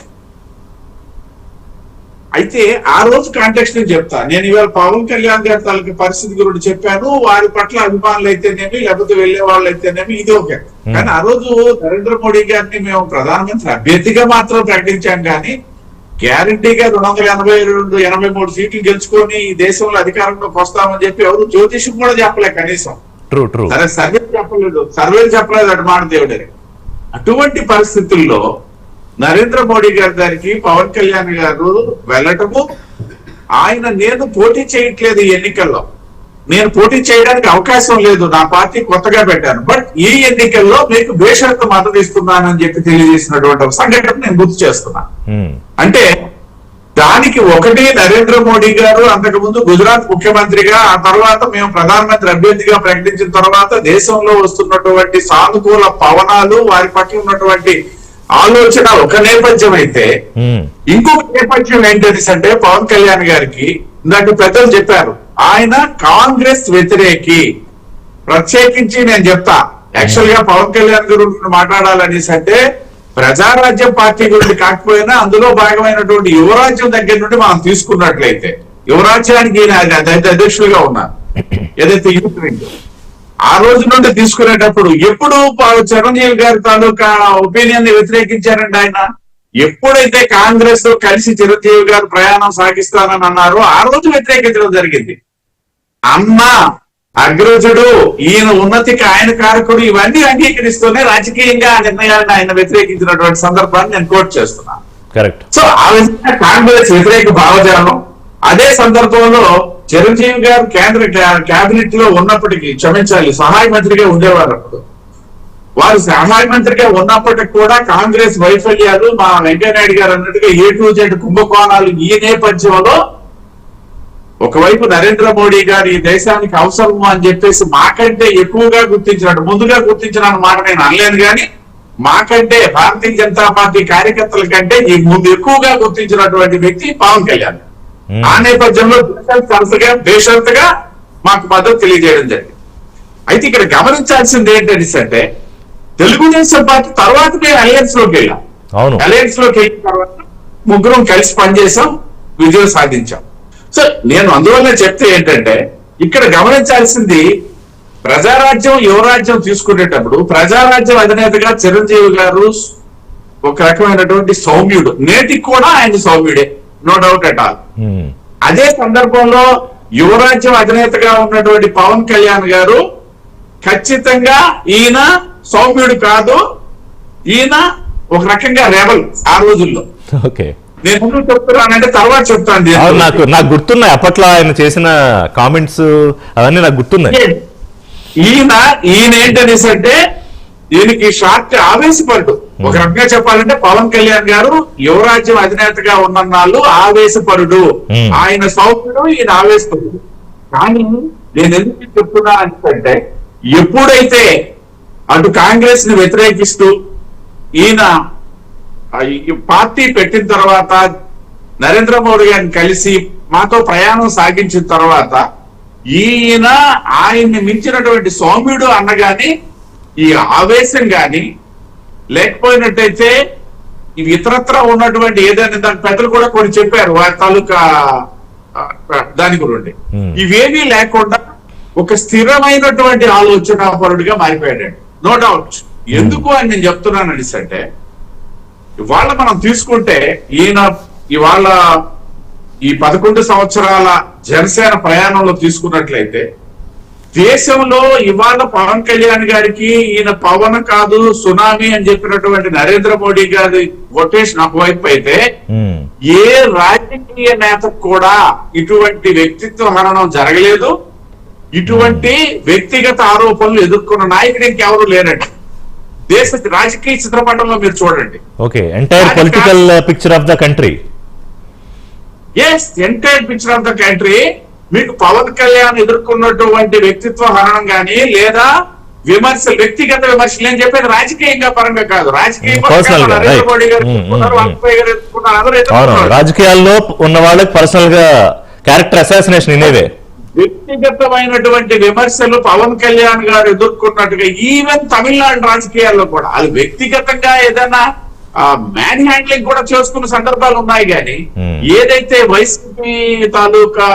S5: అయితే ఆ రోజు కాంటెక్స్ట్ నేను చెప్తా. నేను ఇవాళ పవన్ కళ్యాణ్ గారి తాలూకు పరిస్థితి గురించి చెప్పాను, వారి పట్ల అభిమానులు అయితేనేమి లేకపోతే వెళ్లే వాళ్ళు అయితేనేమి, ఇది ఓకే. కానీ ఆ రోజు నరేంద్ర మోడీ గారిని మేము ప్రధానమంత్రి అభ్యర్థిగా మాత్రం ప్రకటించాం, కానీ గ్యారంటీగా 282-83 సీట్లు గెలుచుకొని ఈ దేశంలో అధికారంలోకి వస్తామని చెప్పి ఎవరు జ్యోతిషం కూడా చెప్పలే కనీసం. సరే, సర్వేలు చెప్పలేదు అటు దేవుడని. అటువంటి పరిస్థితుల్లో నరేంద్ర మోడీ గారి దగ్గరికి పవన్ కళ్యాణ్ గారు వెళ్ళటము, ఆయన నేను పోటీ చేయట్లేదు ఈ ఎన్నికల్లో, నేను పోటీ చేయడానికి అవకాశం లేదు, నా పార్టీ కొత్తగా పెట్టాను, బట్ ఈ ఎన్నికల్లో మీకు బేషరతు మద్దతు ఇస్తున్నానని చెప్పి తెలియజేసినటువంటి ఒక సంఘటన నేను గుర్తు చేస్తున్నా. అంటే దానికి ఒకటి నరేంద్ర మోడీ గారు అంతకుముందు గుజరాత్ ముఖ్యమంత్రిగా, ఆ తర్వాత మేము ప్రధానమంత్రి అభ్యర్థిగా ప్రకటించిన తర్వాత దేశంలో వస్తున్నటువంటి సానుకూల పవనాలు, వారి పట్ల ఉన్నటువంటి ఆలోచన ఒక నేపథ్యం అయితే, ఇంకొక నేపథ్యం ఏంటనేసి అంటే పవన్ కళ్యాణ్ గారికి ఇందాక పెద్దలు చెప్పారు, ఆయన కాంగ్రెస్ వ్యతిరేకి. ప్రత్యేకించి నేను చెప్తా, యాక్చువల్ గా పవన్ కళ్యాణ్ గురించి మాట్లాడాలనేసి అంటే ప్రజారాజ్యం పార్టీ గురించి కాకపోయినా అందులో భాగమైనటువంటి యువరాజ్యం దగ్గర నుండి మనం తీసుకున్నట్లయితే, యువరాజ్యానికి అధ్యక్షులుగా ఉన్నారు ఏదైతే యూత్ వింగ్, ఆ రోజు నుండి తీసుకునేటప్పుడు ఎప్పుడు చిరంజీవి గారి తాలూకా ఒపీనియన్ ని వ్యతిరేకించారండి ఆయన. ఎప్పుడైతే కాంగ్రెస్ తో కలిసి చిరంజీవి గారు ప్రయాణం సాగిస్తానని అన్నారో ఆ రోజు వ్యతిరేకించడం జరిగింది. అన్న అగ్రజుడు, ఈయన ఉన్నతికి ఆయన కారకుడు, ఇవన్నీ అంగీకరిస్తూనే రాజకీయంగా ఆ నిర్ణయాన్ని ఆయన వ్యతిరేకించినటువంటి సందర్భాన్ని నేను కోట్ చేస్తున్నాను.
S1: కరెక్ట్.
S5: సో ఆ విధంగా కాంగ్రెస్ వ్యతిరేక భావజాలం. అదే సందర్భంలో చిరంజీవి గారు కేంద్ర కేబినెట్ లో ఉన్నప్పటికీ, క్షమించాలి, సహాయ మంత్రిగా ఉండేవారు. అప్పుడు వారు సహాయ మంత్రిగా ఉన్నప్పటికీ కూడా కాంగ్రెస్ వైఫల్యాలు, మా వెంకయ్యనాయుడు గారు అన్నట్టుగా A to Z కుంభకోణాలు, ఈ నేపథ్యంలో ఒకవైపు నరేంద్ర మోడీ గారు ఈ దేశానికి అవసరము అని చెప్పేసి మాకంటే ఎక్కువగా గుర్తించినట్టు, ముందుగా గుర్తించిన మాట నేను అనలేను, కానీ మాకంటే భారతీయ జనతా పార్టీ కార్యకర్తల కంటే ఈ ముందు ఎక్కువగా గుర్తించినటువంటి వ్యక్తి పవన్ కళ్యాణ్. ఆ నేపథ్యంలో బేషరతుగా మాకు మద్దతు తెలియజేయడం జరిగింది. అయితే ఇక్కడ గమనించాల్సింది ఏంటంటే, తెలుగుదేశం పార్టీ తర్వాత మేము అలయన్స్ లోకి వెళ్ళాం. అలయన్స్ లోకి వెళ్ళిన తర్వాత ముగ్గురం కలిసి పనిచేసాం, విజయం సాధించాం. సో నేను అందువల్ల చెప్తే ఏంటంటే, ఇక్కడ గమనించాల్సింది ప్రజారాజ్యం యువరాజ్యం తీసుకునేటప్పుడు ప్రజారాజ్యం అధినేతగా చిరంజీవి గారు ఒక రకమైనటువంటి సౌమ్యుడు, నేటికి కూడా ఆయన సౌమ్యుడే, నో డౌట్ అట్ ఆల్. అదే సందర్భంలో యువరాజ్యం అధినేతగా ఉన్నటువంటి పవన్ కళ్యాణ్ గారు ఖచ్చితంగా ఈయన సౌమ్యుడు కాదు, ఈయన ఒక రకంగా రెబల్ ఆ రోజుల్లో.
S1: ఓకే,
S5: నేను ఎందుకు చెప్తున్నానంటే తర్వాత చెప్తాను.
S1: నాకు గుర్తున్నాయి అప్పట్లో ఆయన చేసిన కామెంట్స్, అవన్నీ నాకు గుర్తున్నాయి.
S5: ఈయన ఏంటనేసి అంటే, దీనికి షార్ట్ ఆవేశపరుడు. ఒక రకంగా చెప్పాలంటే పవన్ కళ్యాణ్ గారు యువరాజ్యం అధినేతగా ఉన్నన్నాళ్ళు ఆవేశపరుడు, ఆయన సౌమ్యుడు, ఈయన ఆవేశపరుడు. కానీ నేను ఎందుకు చెప్తున్నా అంటే, ఎప్పుడైతే అటు కాంగ్రెస్ ని వ్యతిరేకిస్తూ ఈయన పార్టీ పెట్టిన తర్వాత నరేంద్ర మోడీ గారిని కలిసి మాతో ప్రయాణం సాగించిన తర్వాత ఈయన ఆయన్ని మించినటువంటి సౌమ్యుడు అన్నగాని, ఈ ఆవేశం గాని లేకపోయినట్టయితే ఇవి ఇతరత్ర ఉన్నటువంటి ఏదైనా దాని పెద్దలు కూడా కొన్ని చెప్పారు వారి తాలూకా దాని గురించి, ఇవేమీ లేకుండా ఒక స్థిరమైనటువంటి ఆలోచన పరుడిగా మారిపోయాడు. No doubt. ఎందుకు అని నేను చెప్తున్నాను అంటే, ఇవాళ మనం తీసుకుంటే ఈయన ఇవాళ ఈ 11 సంవత్సరాల జనసేన ప్రయాణంలో తీసుకున్నట్లయితే దేశంలో ఇవాళ పవన్ కళ్యాణ్ గారికి ఈయన పవన్ కాదు సునామీ అని చెప్పినటువంటి నరేంద్ర మోడీ గారి కొటేషన్ ఒకవైపు అయితే, ఏ రాజకీయ నేతకు కూడా ఇటువంటి వ్యక్తిత్వ హననం జరగలేదు, ఇటువంటి వ్యక్తిగత ఆరోపణలు ఎదుర్కొన్న నాయకుడు ఇంకెవరు లేరండి దేశ రాజకీయ చిత్రపటంలో. మీరు చూడండి.
S1: Okay, entire political picture of the country.
S5: Yes, entire picture of the country. మీకు పవన్ కళ్యాణ్ ఎదుర్కొన్నటువంటి వ్యక్తిత్వ హననం గానీ లేదా విమర్శలు, వ్యక్తిగత విమర్శలు, నేను చెప్పేది రాజకీయంగా పరంగా కాదు,
S1: రాజకీయాల్లో ఉన్న వాళ్ళకి పర్సనల్ గా క్యారెక్టర్ అసాసినేషన్ ఇనేవే.
S5: వ్యక్తిగతమైనటువంటి విమర్శలు పవన్ కళ్యాణ్ గారు ఎదుర్కొన్నట్టుగా ఈవెన్ తమిళనాడు రాజకీయాల్లో కూడా వాళ్ళు వ్యక్తిగతంగా ఏదైనా మ్యాన్ హ్యాండ్లింగ్ కూడా చేసుకున్న సందర్భాలు ఉన్నాయి. కానీ ఏదైతే వైసీపీ తాలూకా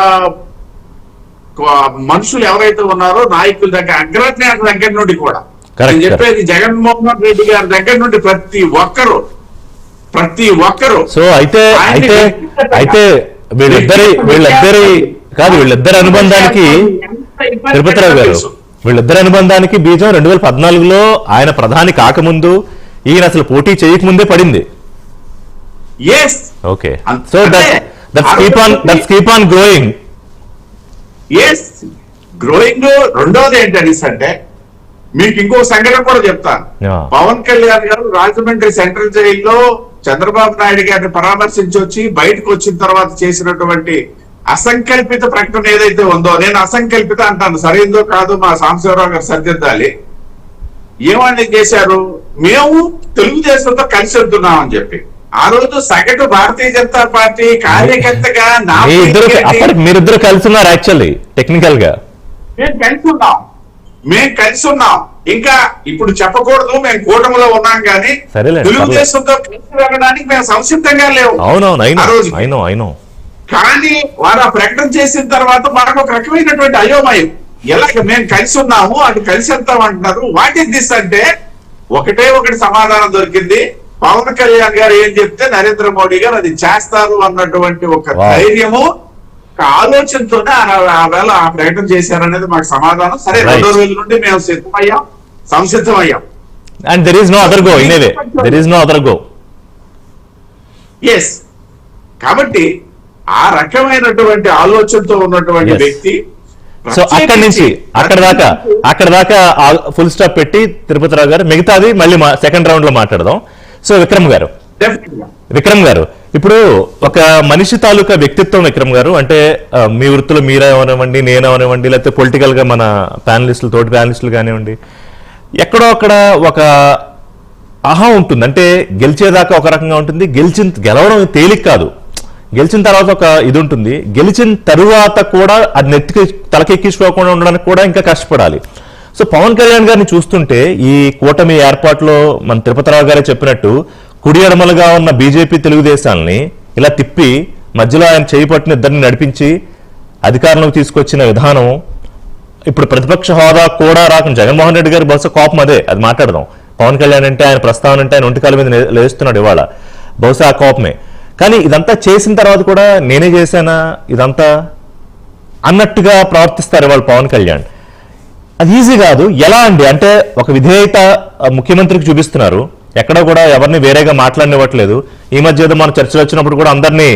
S5: మనుషులు ఎవరైతే ఉన్నారో నాయకుల దగ్గర, అగ్రజ్ఞాన దగ్గర నుండి కూడా, నేను చెప్పేది జగన్మోహన్ రెడ్డి గారి దగ్గర నుండి ప్రతి ఒక్కరు
S1: సో అయితే వీళ్ళిద్దరి అనుబంధానికి, తిరుపతిరావు గారు, వీళ్ళిద్దరి అనుబంధానికి బీజం 2014లో ఆయన ప్రధాని కాకముందు, ఈయన అసలు పోటీ చేయకముందే పడింది. Okay, so that's keep on growing.
S5: Growing. రెండోది ఏంటంటే, మీకు ఇంకో సంఘటన కూడా చెప్తాను. పవన్ కళ్యాణ్ గారు రాజమండ్రి సెంట్రల్ జైల్లో చంద్రబాబు నాయుడు గారిని పరామర్శించి వచ్చి బయటకు వచ్చిన తర్వాత చేసినటువంటి అసంకల్పిత ప్రకటన ఏదైతే ఉందో, నేను అసంకల్పిత అంటాను, సరైందో కాదు మా సాంబశివరావు గారు సరిదిద్దాలి. ఏమని చేశారు, మేము తెలుగుదేశంతో కలిసి వెళ్తున్నామని చెప్పి. ఆ రోజు సగటు భారతీయ జనతా పార్టీ కార్యకర్తగా
S1: మీరిద్దరు కలిసి ఉన్నారు. యాక్చువల్లీ టెక్నికల్ గా
S5: మేము కలిసి ఉన్నాం. ఇంకా ఇప్పుడు చెప్పకూడదు మేము కూటమిలో ఉన్నాం, కానీ తెలుగుదేశంతో కలిసి వెళ్ళడానికి మేము సంసిద్ధంగా లేవు. కానీ వారు ఆ ప్రకటన చేసిన తర్వాత మనకు ఒక రకమైనటువంటి అయోమయం. ఎలాగ మేము కలిసి ఉన్నాము, అది కలిసి వెళ్తాం అంటున్నారు. వాట్ ఇస్ దిస్ అంటే ఒకటి సమాధానం దొరికింది. పవన్ కళ్యాణ్ గారు ఏం చెప్తే నరేంద్ర మోడీ గారు అది చేస్తారు అన్నటువంటి ఒక ధైర్యము, యొక్క ఆలోచనతోనే ఆ వేళ ఆ ప్రకటన చేశారనేది మాకు సమాధానం. సరే,
S1: Right.
S5: 2 రోజుల నుండి మేము సంసిద్ధమయ్యాం.
S1: And there is no other go in way, there is no other go.
S5: Yes, కాబట్టి ఆ రకమైనటువంటి ఆలోచనతో ఉన్నటువంటి
S1: Yes.
S5: వ్యక్తి
S1: సో అక్కడి నుంచి అక్కడ దాకా ఫుల్ స్టాప్ పెట్టి తిరుపతిరావు గారు మిగతాది మళ్ళీ సెకండ్ రౌండ్ లో మాట్లాడదాం. సో విక్రమ్ గారు, ఇప్పుడు ఒక మనిషి తాలూకా వ్యక్తిత్వం విక్రమ్ గారు అంటే మీ వృత్తిలో మీరేమనివ్వండి, నేనేమనివ్వండి, లేకపోతే పొలిటికల్ గా మన ప్యానలిస్టులు, తోటి ప్యానలిస్టులు కానివ్వండి, ఎక్కడో అక్కడ ఒక అహం ఉంటుంది. అంటే గెలిచేదాకా ఒక రకంగా ఉంటుంది, గెలవడం తేలిక కాదు, గెలిచిన తర్వాత ఒక ఇది ఉంటుంది, గెలిచిన తరువాత కూడా అది నెత్తికి తలకెక్కించుకోకుండా ఉండడానికి కూడా ఇంకా కష్టపడాలి. సో పవన్ కళ్యాణ్ గారిని చూస్తుంటే ఈ కూటమి ఏర్పాటులో మన తిరుపతిరావు గారే చెప్పినట్టు కుడి ఎడమలుగా ఉన్న బీజేపీ తెలుగుదేశాలని ఇలా తిప్పి మధ్యలో ఆయన చేయి పట్టిన ఇద్దరిని నడిపించి అధికారంలోకి తీసుకొచ్చిన విధానం, ఇప్పుడు ప్రతిపక్ష హోదా కూడా రాకుండా జగన్మోహన్ రెడ్డి గారి బహుశా కోపం అదే, అది మాట్లాడదాం. పవన్ కళ్యాణ్ అంటే ఆయన ప్రస్తావన అంటే ఆయన ఒంటికాల మీద లేస్తున్నాడు ఇవాళ, బహుశా ఆ కోపమే. కానీ ఇదంతా చేసిన తర్వాత కూడా నేనే చేశానా ఇదంతా అన్నట్టుగా ప్రవర్తిస్తారు ఇవాళ పవన్ కళ్యాణ్. అది ఈజీ కాదు. ఎలా అండి అంటే ఒక విధేయత ముఖ్యమంత్రికి చూపిస్తున్నారు, ఎక్కడ కూడా ఎవరిని వేరేగా మాట్లాడనివ్వట్లేదు. ఈ మధ్య ఏదో మన చర్చలు వచ్చినప్పుడు కూడా అందరినీ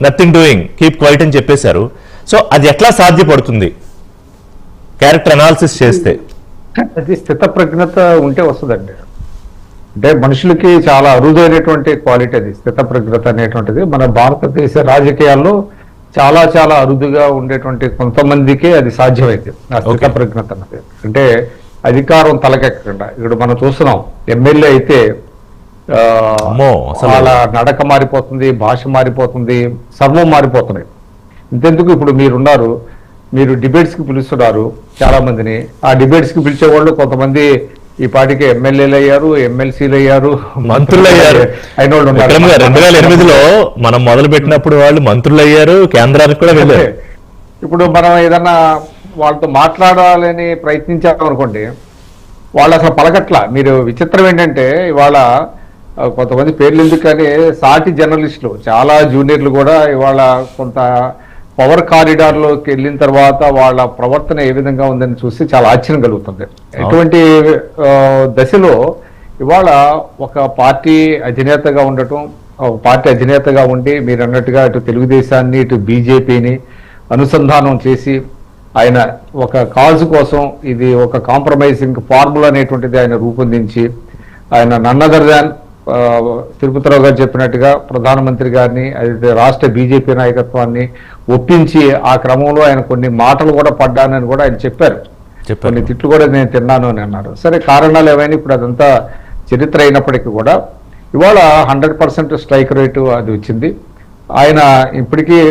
S1: నథింగ్ డూయింగ్, కీప్ క్వైట్ అని చెప్పేశారు. సో అది ఎట్లా సాధ్యపడుతుంది క్యారెక్టర్ అనాలిసిస్ చేస్తే?
S2: అది స్థితప్రజ్ఞత ఉంటే వస్తుందండి. అంటే మనుషులకి చాలా అరుదైనటువంటి క్వాలిటీ అది స్థితప్రజ్ఞత అనేటువంటిది. మన భారతదేశ రాజకీయాల్లో చాలా చాలా అరుదుగా ఉండేటువంటి కొంతమందికే అది సాధ్యమైంది, ఆ స్థితప్రజ్ఞత అన్నది. అంటే అధికారం తలకెక్కకుండా. ఇప్పుడు మనం చూస్తున్నాం, ఎమ్మెల్యే అయితే వాళ్ళ నడక మారిపోతుంది, భాష మారిపోతుంది, సర్వం మారిపోతున్నాయి. ఇంతెందుకు ఇప్పుడు మీరున్నారు, మీరు డిబేట్స్ కి పిలుస్తున్నారు చాలా మందిని. ఆ డిబేట్స్ కి పిలిచే వాళ్ళు కొంతమంది ఈ పాటికి ఎమ్మెల్యేలు అయ్యారు, ఎమ్మెల్సీలు అయ్యారు,
S1: మంత్రులు అయ్యారు. 2008లో మనం మొదలు పెట్టినప్పుడు వాళ్ళు మంత్రులు అయ్యారు, కేంద్రానికి కూడా వెళ్ళారు.
S2: ఇప్పుడు మనం ఏదన్నా వాళ్ళతో మాట్లాడాలని ప్రయత్నించామనుకోండి, వాళ్ళు అసలు పలకట్లా. మీరు విచిత్రం ఏంటంటే ఇవాళ కొంతమంది పేర్లు ఎందుకు కానీ సాటి జర్నలిస్టులు చాలా జూనియర్లు కూడా ఇవాళ కొంత పవర్ కారిడార్లోకి వెళ్ళిన తర్వాత వాళ్ళ ప్రవర్తన ఏ విధంగా ఉందని చూసి చాలా ఆశ్చర్యం కలుగుతుంది. ఎటువంటి దశలో ఇవాళ ఒక పార్టీ అధినేతగా ఉండటం, ఒక పార్టీ అధినేతగా ఉండి మీరు అన్నట్టుగా ఇటు తెలుగుదేశాన్ని ఇటు బీజేపీని అనుసంధానం చేసి ఆయన ఒక కాజు కోసం ఇది ఒక కాంప్రమైజింగ్ ఫార్ములా అనేటువంటిది ఆయన రూపొందించి ఆయన నన్ అదర్ దాన్ తిరుపతిరావు గారు చెప్పినట్టుగా ప్రధానమంత్రి గారిని అది రాష్ట్ర బీజేపీ నాయకత్వాన్ని ఒప్పించి ఆ క్రమంలో ఆయన కొన్ని మాటలు కూడా పడ్డానని కూడా ఆయన చెప్పారు. కొన్ని తిట్లు కూడా నేను తిన్నాను అని అన్నారు. సరే, కారణాలు ఏమైనా ఇప్పుడు అదంతా చరిత్ర అయినప్పటికీ కూడా ఇవాళ 100% స్ట్రైక్ రేటు అది వచ్చింది. ఆయన ఇప్పటికీ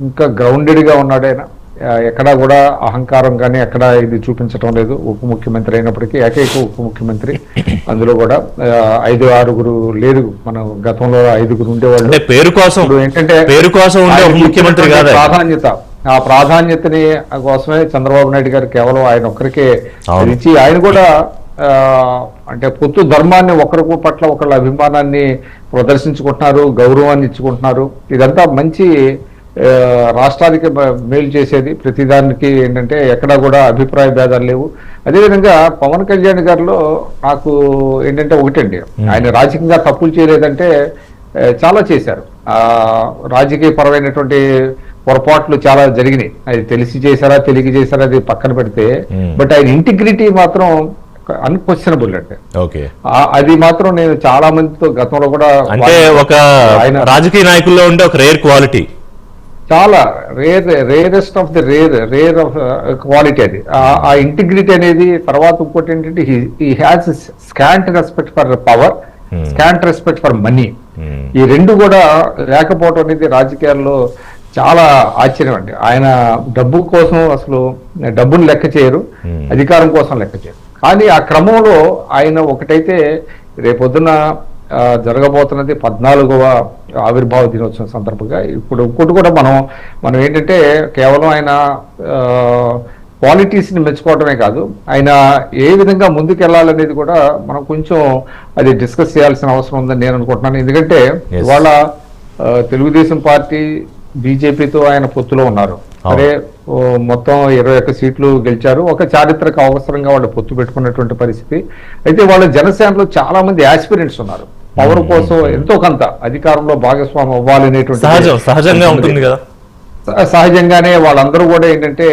S2: ఇంకా గ్రౌండెడ్గా ఉన్నాడు. ఆయన ఎక్కడా కూడా అహంకారం కానీ ఎక్కడా ఇది చూపించడం లేదు. ఉప ముఖ్యమంత్రి అయినప్పటికీ ఏకైక ఉప ముఖ్యమంత్రి, అందులో కూడా 5-6 లేదు. మన గతంలో 5 ఉండేవాళ్ళు.
S1: పేరు కోసం
S2: ఏంటంటే
S1: పేరు కోసం ముఖ్యమంత్రి
S2: ప్రాధాన్యత, ఆ ప్రాధాన్యతని కోసమే చంద్రబాబు నాయుడు గారు కేవలం ఆయన ఒక్కరికే ఇచ్చి ఆయన కూడా అంటే పొత్తు ధర్మాన్ని ఒకరి పట్ల ఒకళ్ళ అభిమానాన్ని ప్రదర్శించుకుంటున్నారు, గౌరవాన్ని ఇచ్చుకుంటున్నారు. ఇదంతా మంచి రాష్ట్రానికి మేలు చేసేది. ప్రతిదానికి ఏంటంటే ఎక్కడా కూడా అభిప్రాయ భేదాలు లేవు. అదేవిధంగా పవన్ కళ్యాణ్ గారిలో నాకు ఏంటంటే ఒకటండి, ఆయన రాజకీయంగా తప్పులు చేయలేదంటే చాలా చేశారు. రాజకీయ పరమైనటువంటి పొరపాట్లు చాలా జరిగినాయి. అది తెలిసి చేశారా తెలియక చేశారా అది పక్కన పెడితే, బట్ ఆయన ఇంటిగ్రిటీ మాత్రం అన్క్వశ్చనబుల్ అంటే అది మాత్రం నేను చాలా మందితో గతంలో కూడా
S1: అంటే ఒక ఆయన రాజకీయ నాయకుల్లో ఉండే ఒక రేర్ క్వాలిటీ,
S2: చాలా rarest of the rare of quality అది. ఆ ఇంటిగ్రిటీ అనేది. తర్వాత ఇంకోటి ఏంటంటే he has scant respect for power, scant respect for money. ఈ రెండు కూడా లేకపోవడం అనేది రాజకీయాల్లో చాలా ఆశ్చర్యం అండి. ఆయన డబ్బు కోసం అసలు డబ్బును లెక్క చేయరు, అధికారం కోసం లెక్క చేయరు. కానీ ఆ క్రమంలో ఆయన ఒకటైతే రేపొద్దున జరగబోతున్నది 14వ ఆవిర్భావ దినోత్సవం సందర్భంగా ఇప్పుడు ఇంకోటి కూడా మనం ఏంటంటే కేవలం ఆయన క్వాలిటీస్ని మెచ్చుకోవడమే కాదు, ఆయన ఏ విధంగా ముందుకెళ్లాలనేది కూడా మనం కొంచెం అది డిస్కస్ చేయాల్సిన అవసరం ఉందని నేను అనుకుంటున్నాను. ఎందుకంటే ఇవాళ తెలుగుదేశం పార్టీ బీజేపీతో ఆయన పొత్తులో ఉన్నారు. సరే మొత్తం 21 సీట్లు గెలిచారు. ఒక చారిత్రక అవసరంగా వాళ్ళు పొత్తు పెట్టుకున్నటువంటి పరిస్థితి. అయితే వాళ్ళ జనసేనలో చాలా మంది ఆస్పిరెంట్స్ ఉన్నారు. పవర్ కోసం ఎంతో కొంత అధికారంలో భాగస్వామి అవ్వాలనేటువంటి
S1: సహజంగా ఉంటుంది కదా.
S2: సహజంగానే వాళ్ళందరూ కూడా ఏంటంటే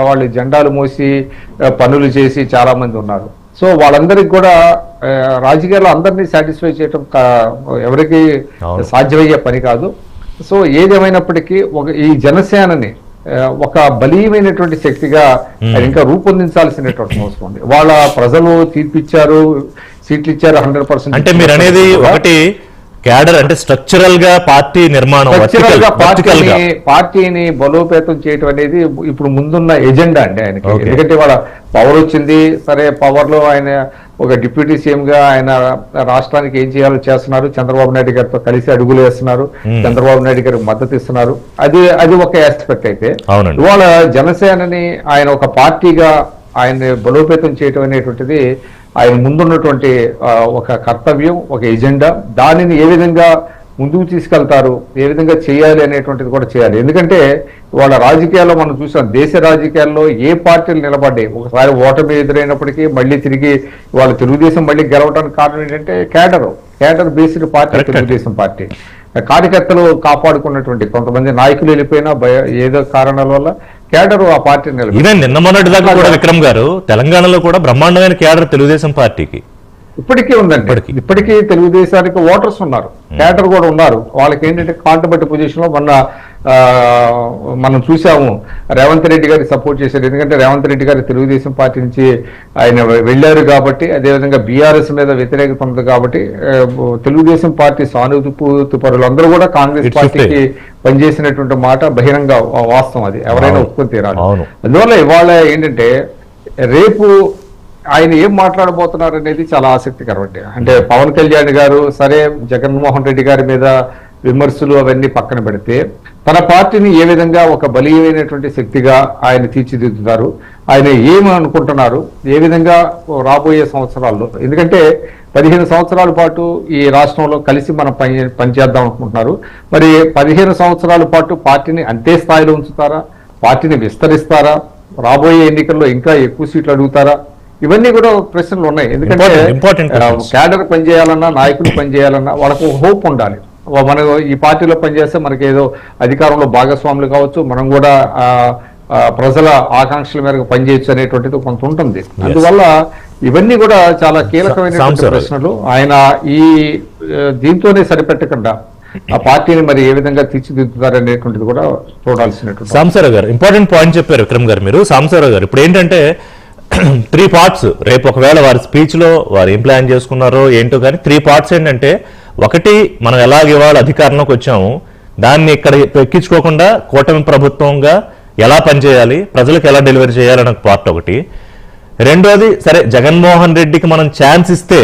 S2: వాళ్ళు జెండాలు మోసి పనులు చేసి చాలా మంది ఉన్నారు. సో వాళ్ళందరికీ కూడా రాజకీయాల్లో అందరినీ సాటిస్ఫై చేయటం ఎవరికి సాధ్యమయ్యే పని కాదు. సో ఏదేమైనప్పటికీ ఈ జనసేనని ఒక బలీయమైనటువంటి శక్తిగా ఇంకా రూపొందించాల్సినటువంటి అవసరం ఉంది. వాళ్ళ ప్రజలు తీర్పిచ్చారు, సీట్లు ఇచ్చారు 100%.
S1: అంటే మీరు అనేది ఒకటి క్యాడర్ అంటే స్ట్రక్చరల్ గా పార్టీ నిర్మాణం,
S2: పార్టీని బలోపేతం చేయటం అనేది ఇప్పుడు ముందున్న ఎజెండా అండి ఆయనకి. ఎందుకంటే వాళ్ళ పవర్ వచ్చింది, సరే పవర్ లో ఆయన ఒక డిప్యూటీ సీఎం గా ఆయన రాష్ట్రానికి ఏం చేయాలో చేస్తున్నారు. చంద్రబాబు నాయుడు గారితో కలిసి అడుగులు వేస్తున్నారు, చంద్రబాబు నాయుడు గారికి మద్దతు ఇస్తున్నారు. అది ఒక ఆస్పెక్ట్. అయితే ఇవాళ జనసేనని ఆయన ఒక పార్టీగా ఆయన్ని బలోపేతం చేయటం అనేటువంటిది ఆయన ముందున్నటువంటి ఒక కర్తవ్యం, ఒక ఎజెండా. దానిని ఏ విధంగా ముందుకు తీసుకెళ్తారు, ఏ విధంగా చేయాలి అనేటువంటిది కూడా చేయాలి. ఎందుకంటే వాళ్ళ రాజకీయాల్లో మనం చూసాం, దేశ రాజకీయాల్లో ఏ పార్టీలు నిలబడ్డాయి. ఒకసారి ఓటమి ఎదురైనప్పటికీ మళ్ళీ తిరిగి వాళ్ళ తెలుగుదేశం మళ్ళీ గెలవడానికి కారణం ఏంటంటే cadre based party Telugu Desam party. కార్యకర్తలు కాపాడుకున్నటువంటి కొంతమంది నాయకులు వెళ్ళిపోయినా ఏదో కారణాల వల్ల క్యాడర్ ఆ పార్టీ
S1: నిన్న మొన్నటి దాకా కూడా విక్రమ్ గారు తెలంగాణలో కూడా బ్రహ్మాండమైన క్యాడర్ తెలుగుదేశం పార్టీకి
S2: ఇప్పటికీ ఉందండి. ఇప్పటికీ తెలుగుదేశానికి ఓటర్స్ ఉన్నారు, క్యాడర్ కూడా ఉన్నారు. వాళ్ళకి ఏంటంటే కాంటబట్టి పొజిషన్ లో మనం చూసాము రేవంత్ రెడ్డి గారికి సపోర్ట్ చేశారు. ఎందుకంటే రేవంత్ రెడ్డి గారు తెలుగుదేశం పార్టీ నుంచి ఆయన వెళ్ళారు కాబట్టి, అదేవిధంగా బీఆర్ఎస్ మీద వ్యతిరేకత ఉంది కాబట్టి తెలుగుదేశం పార్టీ సానుభూతి పరులు అందరూ కూడా కాంగ్రెస్ పార్టీకి పనిచేసినటువంటి మాట బహిరంగ వాస్తవం. అది ఎవరైనా ఒప్పుకొని తీరాలి. అందువల్ల ఇవాళ ఏంటంటే రేపు ఆయన ఏం మాట్లాడబోతున్నారు అనేది చాలా ఆసక్తికరం అండి. అంటే పవన్ కళ్యాణ్ గారు సరే జగన్మోహన్ రెడ్డి గారి మీద విమర్శలు అవన్నీ పక్కన పెడితే తన పార్టీని ఏ విధంగా ఒక బలీయమైనటువంటి శక్తిగా ఆయన తీర్చిదిద్దుతారు, ఆయన ఏమి అనుకుంటున్నారు, ఏ విధంగా రాబోయే సంవత్సరాల్లో. ఎందుకంటే 15 సంవత్సరాల పాటు ఈ రాష్ట్రంలో కలిసి మనం పనిచేద్దాం అనుకుంటున్నారు. మరి 15 సంవత్సరాల పాటు పార్టీని అంతే స్థాయిలో ఉంచుతారా, పార్టీని విస్తరిస్తారా, రాబోయే ఎన్నికల్లో ఇంకా ఎక్కువ సీట్లు అడుగుతారా, ఇవన్నీ కూడా ప్రశ్నలు ఉన్నాయి. ఎందుకంటే క్యాడర్ పనిచేయాలన్నా, నాయకులు పనిచేయాలన్నా వాళ్ళకు హోప్ ఉండాలి. మనం ఈ పార్టీలో పనిచేస్తే మనకి ఏదో అధికారంలో భాగస్వాములు కావచ్చు, మనం కూడా ప్రజల ఆకాంక్షల మేరకు పనిచేయచ్చు అనేటువంటిది కొంత ఉంటుంది. అందువల్ల ఇవన్నీ కూడా చాలా కీలకమైనటువంటి ప్రశ్నలు. ఆయన ఈ దీంతోనే సరిపెట్టకుండా ఆ పార్టీని మరి ఏ విధంగా తీర్చిదిద్దుతారనేటువంటిది కూడా చూడాల్సినటువంటి.
S1: సాంబశివరావు గారు ఇంపార్టెంట్ పాయింట్ చెప్పారు విక్రమ్ గారు. మీరు సాంబశివరావు గారు ఇప్పుడు ఏంటంటే 3 పార్ట్స్, రేపు ఒకవేళ వారి స్పీచ్ లో వారు ఏం ప్లాన్ చేసుకున్నారో ఏంటో కానీ 3 పార్ట్స్ ఏంటంటే, ఒకటి మనం ఎలాగ ఇవాళ అధికారంలోకి వచ్చాము దాన్ని ఇక్కడ ఎక్కించుకోకుండా కూటమి ప్రభుత్వంగా ఎలా పనిచేయాలి, ప్రజలకు ఎలా డెలివరీ చేయాలన్న పార్ట్ ఒకటి. రెండోది సరే జగన్మోహన్ రెడ్డికి మనం ఛాన్స్ ఇస్తే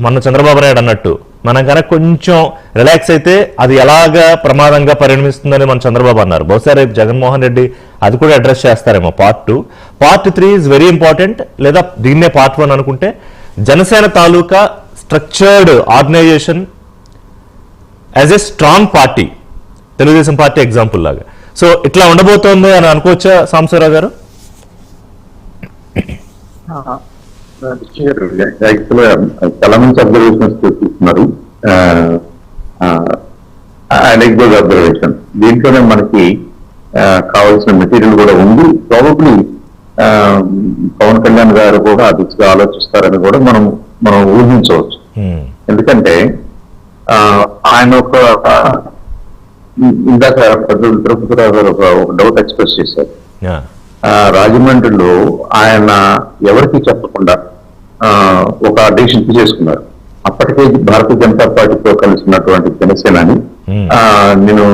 S1: మన చంద్రబాబు నాయుడు అన్నట్టు మనం కనుక కొంచెం రిలాక్స్ అయితే అది ఎలాగా ప్రమాదంగా పరిణమిస్తుందని మన చంద్రబాబు అన్నారు. బహుశా రేపు జగన్మోహన్ రెడ్డి అది కూడా అడ్రస్ చేస్తారేమో. Part 2. Part 3 is very important, లేదా దీన్నే పార్ట్ 1 అనుకుంటే జనసేన తాలూకా structured organisation as a strong party, Telugu Desam party example లాగా. సో ఇట్లా ఉండబోతోంది అని అనుకోవచ్చా సాంబశివరావు గారు?
S3: చాలా మంచి అబ్జర్వేషన్స్ చూస్తున్నారు. అబ్జర్వేషన్ దీంట్లోనే మనకి కావాల్సిన మెటీరియల్ కూడా ఉంది. ప్రాబబ్లీ పవన్ కళ్యాణ్ గారు కూడా ఆ దిశగా ఆలోచిస్తారని కూడా మనం ఊహించవచ్చు. ఎందుకంటే ఆయన ఒక ఇందాక తిరుపతిరావు గారు ఒక డౌట్ ఎక్స్ప్రెస్ చేశారు. రాజమండ్రిలో ఆయన ఎవరికి చెప్పకుండా ఒక డెసిషన్ తీసుకున్నారు. అప్పటికే భారతీయ జనతా పార్టీతో కలిసినటువంటి జనసేనని నేను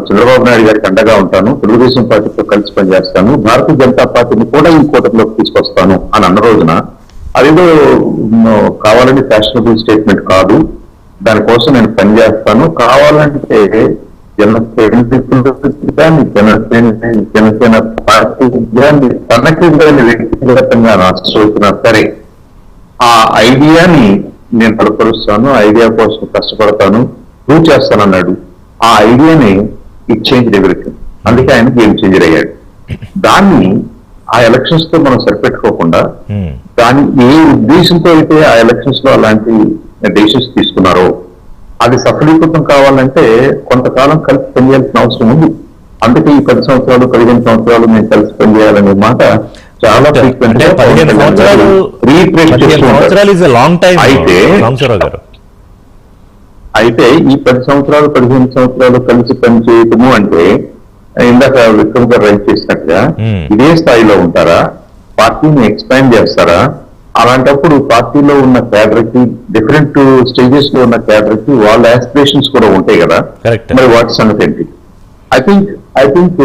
S3: చంద్రబాబు నాయుడు గారికి అండగా ఉంటాను, తెలుగుదేశం పార్టీతో కలిసి పనిచేస్తాను, భారతీయ జనతా పార్టీని కూడా ఈ కూటమిలోకి తీసుకొస్తాను అని అన్న రోజున అదేదో కావాలని ఫ్యాషనబుల్ స్టేట్మెంట్ కాదు, దానికోసం నేను పనిచేస్తాను, కావాలంటే జనసేన పార్టీ తనకి వ్యక్తిగతంగా రాష్ట్రం సరే ఆ ఐడియాని నేను బలపరుస్తాను, ఐడియా కోసం కష్టపడతాను, ప్రూవ్ చేస్తానన్నాడు. ఆ ఐడియాని ఇట్ చేంజ్ ఎవ్రీథింగ్. అందుకే ఆయన గేమ్ చేంజర్ అయ్యాడు. దాన్ని ఆ ఎలక్షన్స్ తో మనం సరిపెట్టుకోకుండా దాన్ని ఏ ఉద్దేశంతో అయితే ఆ ఎలక్షన్స్ లో అలాంటి డెసిషన్స్ తీసుకున్నారో అది సఫలీకృతం కావాలంటే కొంతకాలం కలిసి పనిచేయాల్సిన అవసరం ఉంది. అందుకే ఈ 10 సంవత్సరాలు 15 సంవత్సరాలు మేము కలిసి పనిచేయాలనే మాట చాలా ఫ్రీక్వెంట్ గా అయితే ఈ 10 సంవత్సరాలు 15 సంవత్సరాలు కలిసి పనిచేయటము అంటే ఇందాక విక్రమ్ గారు రైట్ చేసినట్టుగా ఇదే స్థాయిలో ఉంటారా, పార్టీని ఎక్స్పాండ్ చేస్తారా? అలాంటప్పుడు పార్టీలో ఉన్న క్యాడర్ కి డిఫరెంట్ స్టేజెస్ లో ఉన్న క్యాడర్ కి వాళ్ళ ఆస్పిరేషన్స్ కూడా ఉంటాయి కదా. మరి వాటి సంగతి ఏంటి? I think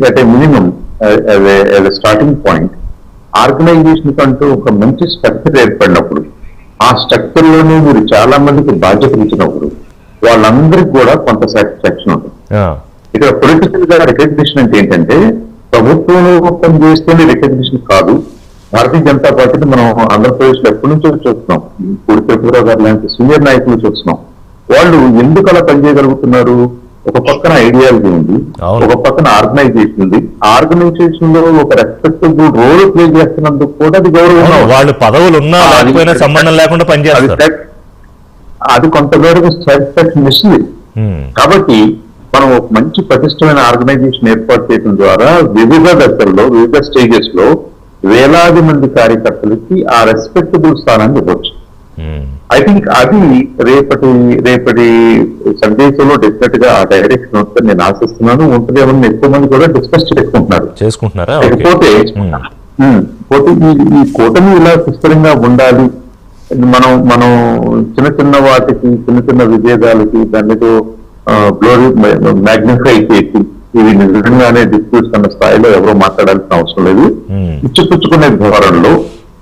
S3: at minimum starting point organisation కంటూ ఒక మంచి స్ట్రక్చర్ ఏర్పడినప్పుడు ఆ స్ట్రక్చర్ లోనే మీరు చాలా మందికి బాధ్యతలు ఇచ్చినప్పుడు వాళ్ళందరికీ కూడా కొంత సాటిస్ఫాక్షన్ ఉంటుంది. ఇక్కడ పొలిటికల్ గా రికగ్నిషన్ అంటే ఏంటంటే ప్రభుత్వంలో పనిచేస్తేనే రికగ్నిషన్ కాదు. భారతీయ జనతా పార్టీని మనం ఆంధ్రప్రదేశ్ లో ఎప్పటి నుంచో చూస్తున్నాం. పూడి త్రిపుర గారు లాంటి సీనియర్ నాయకులు చూస్తున్నాం. వాళ్ళు ఎందుకు అలా పనిచేయగలుగుతున్నారు? ఒక పక్కన ఐడియాలజీ ఉంది, ఒక పక్కన ఆర్గనైజేషన్ ఉంది. ఆర్గనైజేషన్ లో ఒక రెస్పెక్టబుల్ రోల్ ప్లే చేస్తున్నందుకు కూడా అది గౌరవం. వాళ్ళు పదవులు ఉన్నా సంబంధం లేకుండా పనిచేస్తారు. అది కొంతవరకు సాటిస్ఫాక్షన్ ఇస్తుంది. కాబట్టి మనం ఒక మంచి పటిష్టమైన ఆర్గనైజేషన్ ఏర్పాటు చేయడం ద్వారా వివిధ దశల్లో వివిధ స్టేజెస్ లో వేలాది మంది కార్యకర్తలకి ఆ రెస్పెక్టబుల్ స్థానాన్ని ఇవ్వచ్చు. ఐ థింక్ అది రేపటి సందేశంలో డెఫినెట్ గా ఆ డైరెక్షన్ ఉంటుంది నేను ఆశిస్తున్నాను. ఉంటుందేమని ఎక్కువ మంది కూడా డిస్కస్ చేసుకుంటున్నారా. లేకపోతే ఈ కూటమి ఇలా సుస్థిరంగా ఉండాలి. మనం చిన్న వాటికి చిన్న విభేదాలకి దానితో గ్లోరీ మ్యాగ్నిఫై చేసి ఇవి నిజంగానే డిస్ప్యూట్స్ అన్న స్థాయిలో ఎవరో మాట్లాడాల్సిన అవసరం లేదు. ఇచ్చిపుచ్చుకునే ధోరణిలో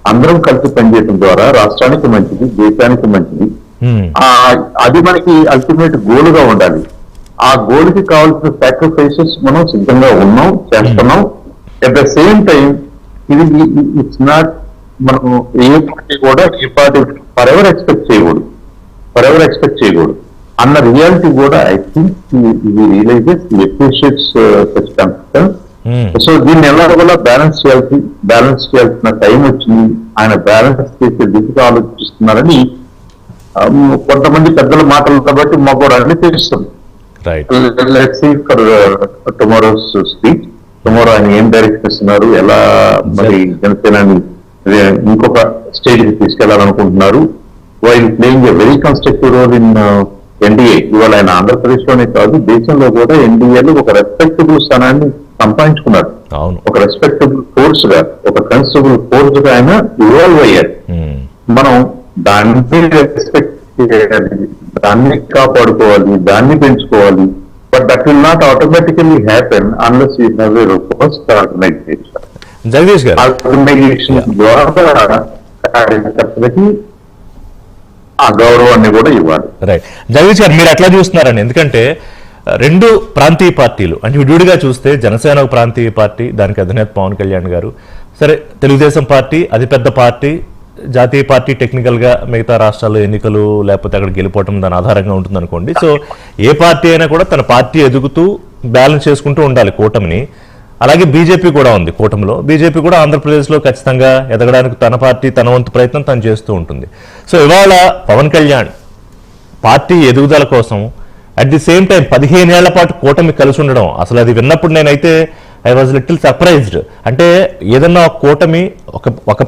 S3: అందరం కలిసి పనిచేయడం ద్వారా రాష్ట్రానికి మంచిది, దేశానికి మంచిది. అది మనకి అల్టిమేట్ గోల్ గా ఉండాలి. ఆ గోల్ కి కావాల్సిన సాక్రిఫైసెస్ మనం సిద్ధంగా ఉన్నాం, చేస్తున్నాం. అట్ ద సేమ్ టైం ఇది ఇట్స్ నాట్ మనం ఏ పార్టీ కూడా ఏ పార్టీ ఫర్ ఎవర్ ఎక్స్పెక్ట్ చేయకూడదు అన్న రియాలిటీ కూడా ఐ థింక్ ఇది realises appreciates such confidence. So దీన్ని ఎలా బ్యాలెన్స్ చేయాల్సిన టైం వచ్చింది. ఆయన బ్యాలెన్స్ చేసే దిశగా ఆలోచిస్తున్నారని కొంతమంది పెద్దల మాటలు కాబట్టి మాకు కూడా అన్ని తెలుస్తుంది. Let's see for tomorrow's speech. Tomorrow ఆయన ఏం డైరెక్షన్ ఇస్తున్నారు, ఎలా మరి జనసేనని ఇంకొక స్టేజ్ కి తీసుకెళ్లాలనుకుంటున్నారు. While playing a very constructive role in NDA. ఇవాళ ఆయన ఆంధ్రప్రదేశ్ లోనే కాదు దేశంలో కూడా ఎన్డీఏలో ఒక రెస్పెక్టబుల్ స్థానాన్ని సంపాదించుకున్నారు. ఒక రెస్పెక్టబుల్ ఫోర్స్ గా, ఒక కన్స్టబుల్ ఫోర్స్ గా ఆయన ఇవాల్వ్ అయ్యారు. మనం దాన్ని రెస్పెక్ట్ చేయాలి, దాన్ని కాపాడుకోవాలి, దాన్ని పెంచుకోవాలి. But that will not automatically happen unless you have a robust organisation.
S1: Jagadish గారు,
S3: ఆర్గనైజేషన్ ద్వారా కార్యకర్తలకి ఆ గౌరవాన్ని కూడా ఇవ్వాలి.
S1: రైట్. జగదీష్ గారు, మీరు ఎట్లా చూస్తున్నారండి? ఎందుకంటే రెండు ప్రాంతీయ పార్టీలు అంటే విడివిడిగా చూస్తే జనసేన ఒక ప్రాంతీయ పార్టీ, దానికి అధినేత పవన్ కళ్యాణ్ గారు. సరే, తెలుగుదేశం పార్టీ అతిపెద్ద పార్టీ, జాతీయ పార్టీ టెక్నికల్ గా మిగతా రాష్ట్రాల్లో ఎన్నికలు లేకపోతే అక్కడ గెలిపోవటం దాని ఆధారంగా ఉంటుంది అనుకోండి. సో ఏ పార్టీ అయినా కూడా తన పార్టీ ఎదుగుతూ బ్యాలెన్స్ చేసుకుంటూ ఉండాలి కూటమిని. అలాగే బీజేపీ కూడా ఉంది కూటమిలో. బీజేపీ కూడా ఆంధ్రప్రదేశ్లో ఖచ్చితంగా ఎదగడానికి తన పార్టీ తన వంతు ప్రయత్నం తను చేస్తూ ఉంటుంది. సో ఇవాళ పవన్ కళ్యాణ్ పార్టీ ఎదుగుదల కోసం అట్ ది సేమ్ టైం 15 ఏళ్ల పాటు కూటమి కలిసి ఉండడం, అసలు అది విన్నప్పుడు నేనైతే ఐ వాజ్ లిటిల్ సర్ప్రైజ్డ్. అంటే ఏదన్నా ఒక కూటమి ఒక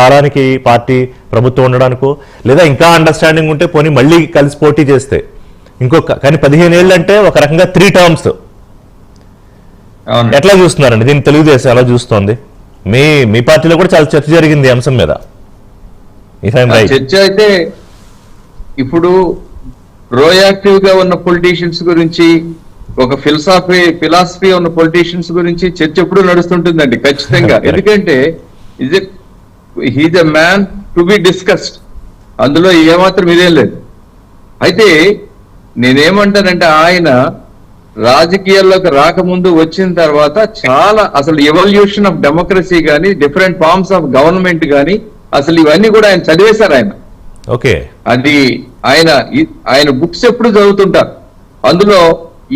S1: కాలానికి పార్టీ ప్రభుత్వం ఉండడానికో లేదా ఇంకా అండర్స్టాండింగ్ ఉంటే పోనీ మళ్ళీ కలిసి పోటీ చేస్తే కానీ 15 ఏళ్ళు అంటే ఒక రకంగా 3 టర్మ్స్. ఎట్లా చూస్తున్నారండి దీన్ని? తెలుగుదేశం ఎలా చూస్తోంది? మీ పార్టీలో కూడా చాలా చర్చ జరిగింది అంశం మీద.
S4: చర్చ అయితే ఇప్పుడు ప్రోయాక్టివ్ గా ఉన్న పొలిటీషియన్స్ గురించి, ఒక ఫిలాసఫీ ఉన్న పొలిటీషియన్స్ గురించి చర్చ ఎప్పుడు నడుస్తుంటుందండి ఖచ్చితంగా. ఎందుకంటే he's a man to be discussed, అందులో ఏమాత్రం ఇదేం లేదు. అయితే నేనేమంటానంటే ఆయన రాజకీయాల్లోకి రాకముందు వచ్చిన తర్వాత చాలా అసలు ఎవల్యూషన్ ఆఫ్ డెమోక్రసీ కానీ డిఫరెంట్ ఫార్మ్స్ ఆఫ్ గవర్నమెంట్ కానీ అసలు ఇవన్నీ కూడా ఆయన చదివేశారు. ఆయన అది ఆయన బుక్స్ ఎప్పుడు చదువుతుంటారు. అందులో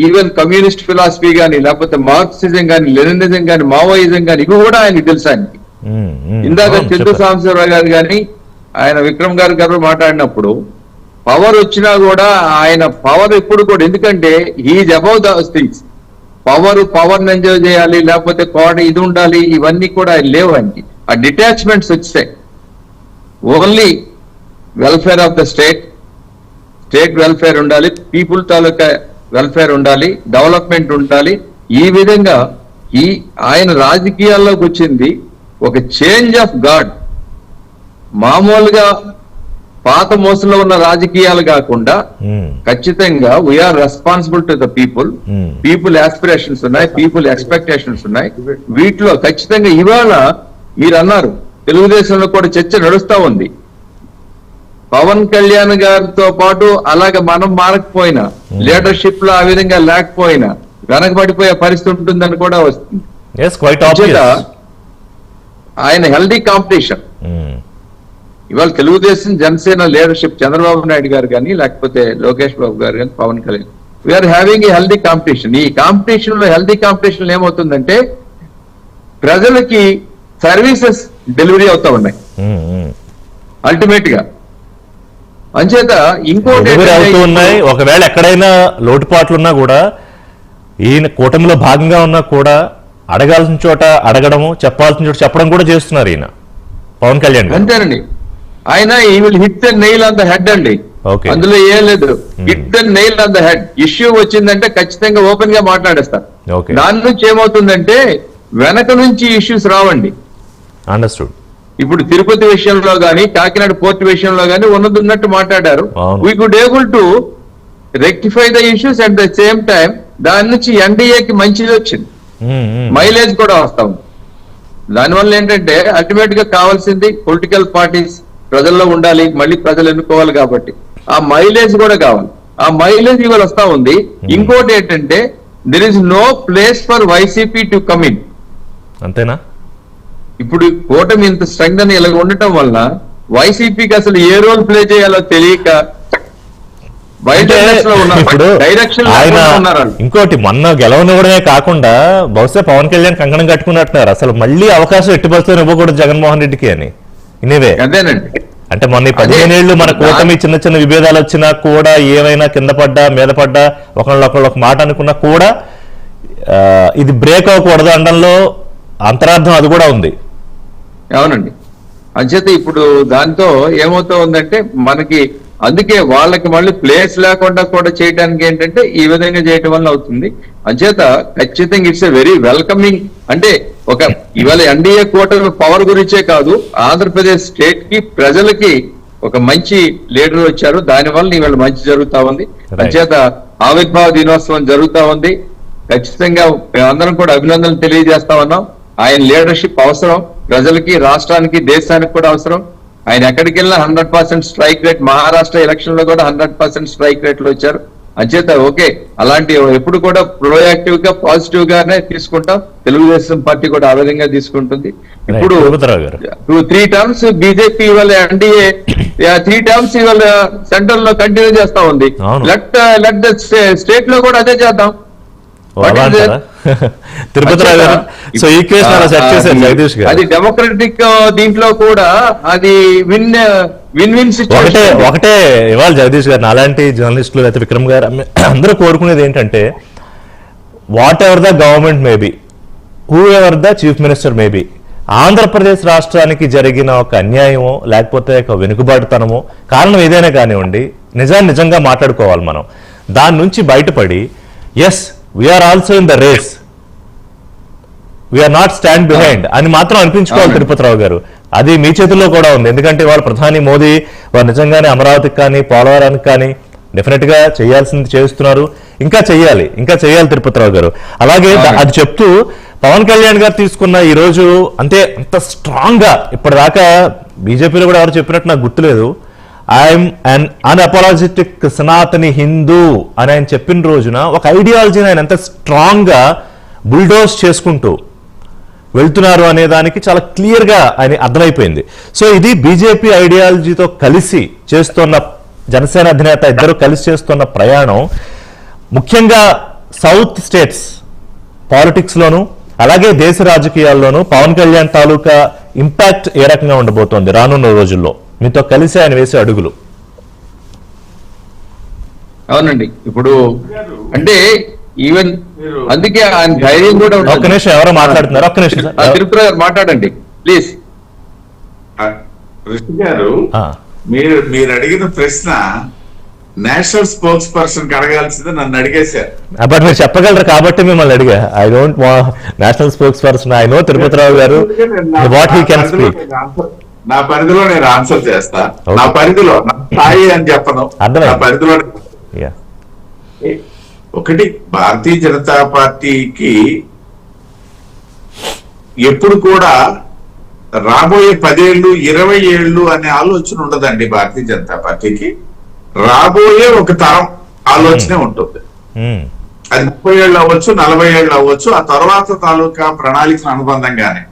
S4: ఈవెన్ కమ్యూనిస్ట్ ఫిలాసఫీ కానీ, లేకపోతే మార్క్సిజం కానీ, లెనినిజం కానీ, మావోయిజం కానీ, ఇవి కూడా ఆయనకి తెలుసు ఆయనకి. ఇందాక
S1: అవును,
S4: చంద్ర
S1: చెప్పారు.
S4: సాంబశివరావు గారు కానీ ఆయన విక్రమ్ గారు మాట్లాడినప్పుడు పవర్ వచ్చినా కూడా ఆయన పవర్ ఎప్పుడు కూడా, ఎందుకంటే he's above the things. Power enjoy చేయాలి, లేకపోతే ఇది ఉండాలి, ఇవన్నీ కూడా లేవు ఆయనకి. ఆ డిటాచ్మెంట్స్ వచ్చాయి. Only welfare of the state welfare ఉండాలి, పీపుల్ తాలూకా వెల్ఫేర్ ఉండాలి, డెవలప్మెంట్ ఉండాలి. ఈ విధంగా ఆయన రాజకీయాల్లోకి వచ్చింది ఒక చేంజ్ ఆఫ్ గాడ్. మామూలుగా పాత మోసంలో ఉన్న రాజకీయాలు కాకుండా ఖచ్చితంగా we're responsible to the people aspirations ఉన్నాయి, పీపుల్ ఎక్స్పెక్టేషన్స్ ఉన్నాయి. వీటిలో ఖచ్చితంగా ఇవాళ మీరు అన్నారు తెలుగుదేశంలో కూడా చర్చ నడుస్తా ఉంది. పవన్ కళ్యాణ్ గారితో పాటు అలాగే మనం మారకపోయినా, లీడర్షిప్ లో ఆ విధంగా లేకపోయినా వెనకబడిపోయే పరిస్థితి ఉంటుందని కూడా వస్తుంది. ఆయన హెల్దీ కాంపిటీషన్. ఇవాళ తెలుగుదేశం జనసేన లీడర్షిప్ చంద్రబాబు నాయుడు గారు కానీ, లేకపోతే లోకేష్ బాబు గారు కానీ, Pavan Kalyan, we're having a healthy competition. ఈ కాంపిటీషన్ లో హెల్దీ కాంపిటీషన్ ఏమవుతుందంటే ప్రజలకి సర్వీసెస్ డెలివరీ అవుతా ఉన్నాయి అల్టిమేట్ గా. అంచేత ఇంకోటి
S1: ఉన్నాయి. ఒకవేళ ఎక్కడైనా లోటుపాట్లున్నా కూడా ఈయన కూటమిలో భాగంగా ఉన్నా కూడా అడగాల్సిన చోట అడగడము, చెప్పాల్సిన చోట చెప్పడం కూడా చేస్తున్నారు ఈయన పవన్ కళ్యాణ్.
S4: అంతేనండి. ఆయన ఈ will hit the nail on the head అండి. అందులో ఏం లేదు. Hit the nail on the head. Issue వచ్చిందంటే ఖచ్చితంగా ఓపెన్ గా మాట్లాడేస్తారు. దాని నుంచి ఏమవుతుందంటే వెనక నుంచి ఇష్యూస్ రావండి.
S1: అండర్స్టూడ్.
S4: ఇప్పుడు తిరుపతి విషయంలో గానీ, కాకినాడ పోర్ట్ విషయంలో గానీ ఉన్నట్టు మాట్లాడారు. We could able to rectify the issues at the same time. దాని నుంచి ఎన్డీఏకి మంచిది వచ్చింది, మైలేజ్ కూడా వస్తా ఉంది. దానివల్ల ఏంటంటే అల్టిమేట్ గా కావాల్సింది పొలిటికల్ పార్టీస్ ప్రజల్లో ఉండాలి, మళ్ళీ ప్రజలు ఎన్నుకోవాలి. కాబట్టి ఆ మైలేజ్ కూడా కావాలి. ఆ మైలేజ్ ఇవాళ వస్తా ఉంది. ఇంకోటి ఏంటంటే there is no place for YCP to come in.
S1: అంతేనా?
S4: ఇప్పుడు కూటమి ఇంత స్ట్రెంగ్త్ అని ఇలా ఉండటం వల్ల వైసీపీకి అసలు ఏ రోల్ ప్లే చేయాలో తెలియక
S1: ఇప్పుడు ఆయన ఇంకోటి మొన్న గెలవనివ్వడమే కాకుండా బహుశా పవన్ కళ్యాణ్ కంకణం కట్టుకున్నట్టున్నారు అసలు మళ్ళీ అవకాశం ఎట్టి పరిస్థితుల్లో ఇవ్వకూడదు జగన్మోహన్ రెడ్డికి అని. ఇనివే
S4: అదేనండి.
S1: అంటే మొన్న 15 ఏళ్ళు మన కూటమి చిన్న చిన్న విభేదాలు వచ్చినా కూడా, ఏమైనా కింద పడ్డా మీద పడ్డా, ఒకళ్ళొకళ్ళు ఒక మాట అనుకున్నా కూడా ఇది బ్రేక్ అవ్వకూడదు అనడంలో అంతరార్థం అది కూడా ఉంది.
S4: అవునండి. అంచేత ఇప్పుడు దాంతో ఏమవుతా ఉందంటే మనకి అందుకే వాళ్ళకి మళ్ళీ ప్లేస్ లేకుండా కూడా చేయడానికి ఏంటంటే ఈ విధంగా చేయటం వల్ల అవుతుంది. అంచేత ఖచ్చితంగా ఇట్స్ ఎ వెరీ వెల్కమింగ్. అంటే ఒక ఇవాళ ఎన్డీఏ కూటమి పవర్ గురించే కాదు, ఆంధ్రప్రదేశ్ స్టేట్ కి ప్రజలకి ఒక మంచి లీడర్ వచ్చారు. దానివల్ల ఇవాళ మంచి జరుగుతా ఉంది. అంచేత ఆవిర్భావ దినోత్సవం జరుగుతా ఉంది. ఖచ్చితంగా మేమందరం కూడా అభినందనలు తెలియజేస్తా ఉన్నాం. ఆయన లీడర్షిప్ అవసరం ప్రజలకి, రాష్ట్రానికి, దేశానికి కూడా అవసరం. ఆయన ఎక్కడికి వెళ్ళినా 100% స్ట్రైక్ రేట్. మహారాష్ట్ర ఎలక్షన్ లో కూడా 100% స్ట్రైక్ రేట్లు వచ్చారు. అంచేత ఓకే, అలాంటి ఎప్పుడు కూడా ప్రోయాక్టివ్ గా పాజిటివ్ గానే తీసుకుంటాం. తెలుగుదేశం పార్టీ కూడా ఆ విధంగా తీసుకుంటుంది. ఇప్పుడు 3 టర్మ్స్ బీజేపీ ఇవాళ ఎన్డీఏ 3 టర్మ్స్ ఇవాళ సెంట్రల్ లో కంటిన్యూ చేస్తా ఉంది. లెట్ ద స్టేట్ లో కూడా అదే చేద్దాం. అది డెమోక్రటిక్ దీంట్లో కూడా అది విన్ విన్ సిచ్యువేషన్.
S1: ఒకటే ఇవాళ జగదీష్ గారు అలాంటి జర్నలిస్టులు అయితే విక్రమ్ గారు అందరూ కోరుకునేది ఏంటంటే what ever the government maybe, who ever the chief minister maybe, Andhra Pradesh రాష్ట్రానికి జరిగిన ఒక అన్యాయమో లేకపోతే ఒక వెనుకబాటుతనమో కారణం ఏదైనా కానివ్వండి, నిజంగా మాట్లాడుకోవాలి మనం. దాని నుంచి బయటపడి as we are also in the race, we are not stand behind అని మాత్రం అనిపించుకోవాలి తిరుపతిరావు గారు. అది మీ చేతుల్లో కూడా ఉంది. ఎందుకంటే వాళ్ళ ప్రధాని మోదీ వారు నిజంగానే అమరావతికి కానీ పోలవరానికి కానీ డెఫినెట్ గా చేయాల్సింది చేస్తున్నారు. ఇంకా చేయాలి తిరుపతిరావు గారు. అలాగే అది చెప్తూ పవన్ కళ్యాణ్ గారు తీసుకున్న ఈ రోజు అంత స్ట్రాంగ్ గా ఇప్పటిదాకా బీజేపీలో కూడా ఎవరు చెప్పినట్టు నాకు గుర్తులేదు, I'm un unapologetic Sanatani Hindu అని ఆయన చెప్పిన రోజున ఒక ఐడియాలజీని ఆయన ఎంత స్ట్రాంగ్ గా బుల్డోస్ చేసుకుంటూ వెళ్తున్నారు అనే దానికి చాలా క్లియర్ గా ఆయన అర్థమైపోయింది. సో ఇది బీజేపీ ఐడియాలజీతో కలిసి చేస్తున్న, జనసేన అధినేత ఇద్దరు కలిసి చేస్తున్న ప్రయాణం ముఖ్యంగా సౌత్ స్టేట్స్ పాలిటిక్స్ లోను అలాగే దేశ రాజకీయాల్లోనూ పవన్ కళ్యాణ్ తాలూకా ఇంపాక్ట్ ఏ రకంగా ఉండబోతోంది రానున్న రోజుల్లో మీతో కలిసి ఆయన వేసే అడుగులు?
S4: అవునండి, ఇప్పుడు అంటే ఈవెన్ అందుకే ఆయన ధైర్యం కూడా
S1: ఒక్క
S4: ఉంటుంది.
S1: నిమిషం, ఎవరో మాట్లాడుతున్నారు, ఒక్క నిమిషం సార్.
S4: తిరుపతి గారు మాట్లాడండి ప్లీజ్.
S5: కృష్ణ గారు,
S1: ఆ,
S5: మీరు అడిగిన ప్రశ్న నేషనల్ స్పోక్స్ పర్సన్ అడగాల్సింది నన్ను అడిగేశారు.
S1: బట్ మీరు చెప్పగలరు కాబట్టి మిమ్మల్ని అడిగా. I don't national spokesperson. I know Tirupathi Rao గారు వాట్ హీ కెన్ స్పీక్.
S5: నా పరిధిలో నేను ఆన్సర్ చేస్తా.
S1: Okay.
S5: నా పరిధిలో, నా స్థాయి అని చెప్పను,
S1: అర్థమైంది.
S5: నా పరిధిలో.
S1: Yeah.
S5: ఒకటి, భారతీయ జనతా పార్టీకి ఎప్పుడు కూడా రాబోయే 10 ఏళ్ళు 20 ఏళ్ళు అనే ఆలోచన ఉండదండి. భారతీయ జనతా పార్టీకి రాబోయే ఒక తరం ఆలోచనే ఉంటుంది.
S1: Hmm.
S5: అది 30 ఏళ్ళు అవ్వచ్చు, 40 ఏళ్ళు అవ్వచ్చు. ఆ తర్వాత తాలూకా ప్రణాళికల అనుబంధంగానే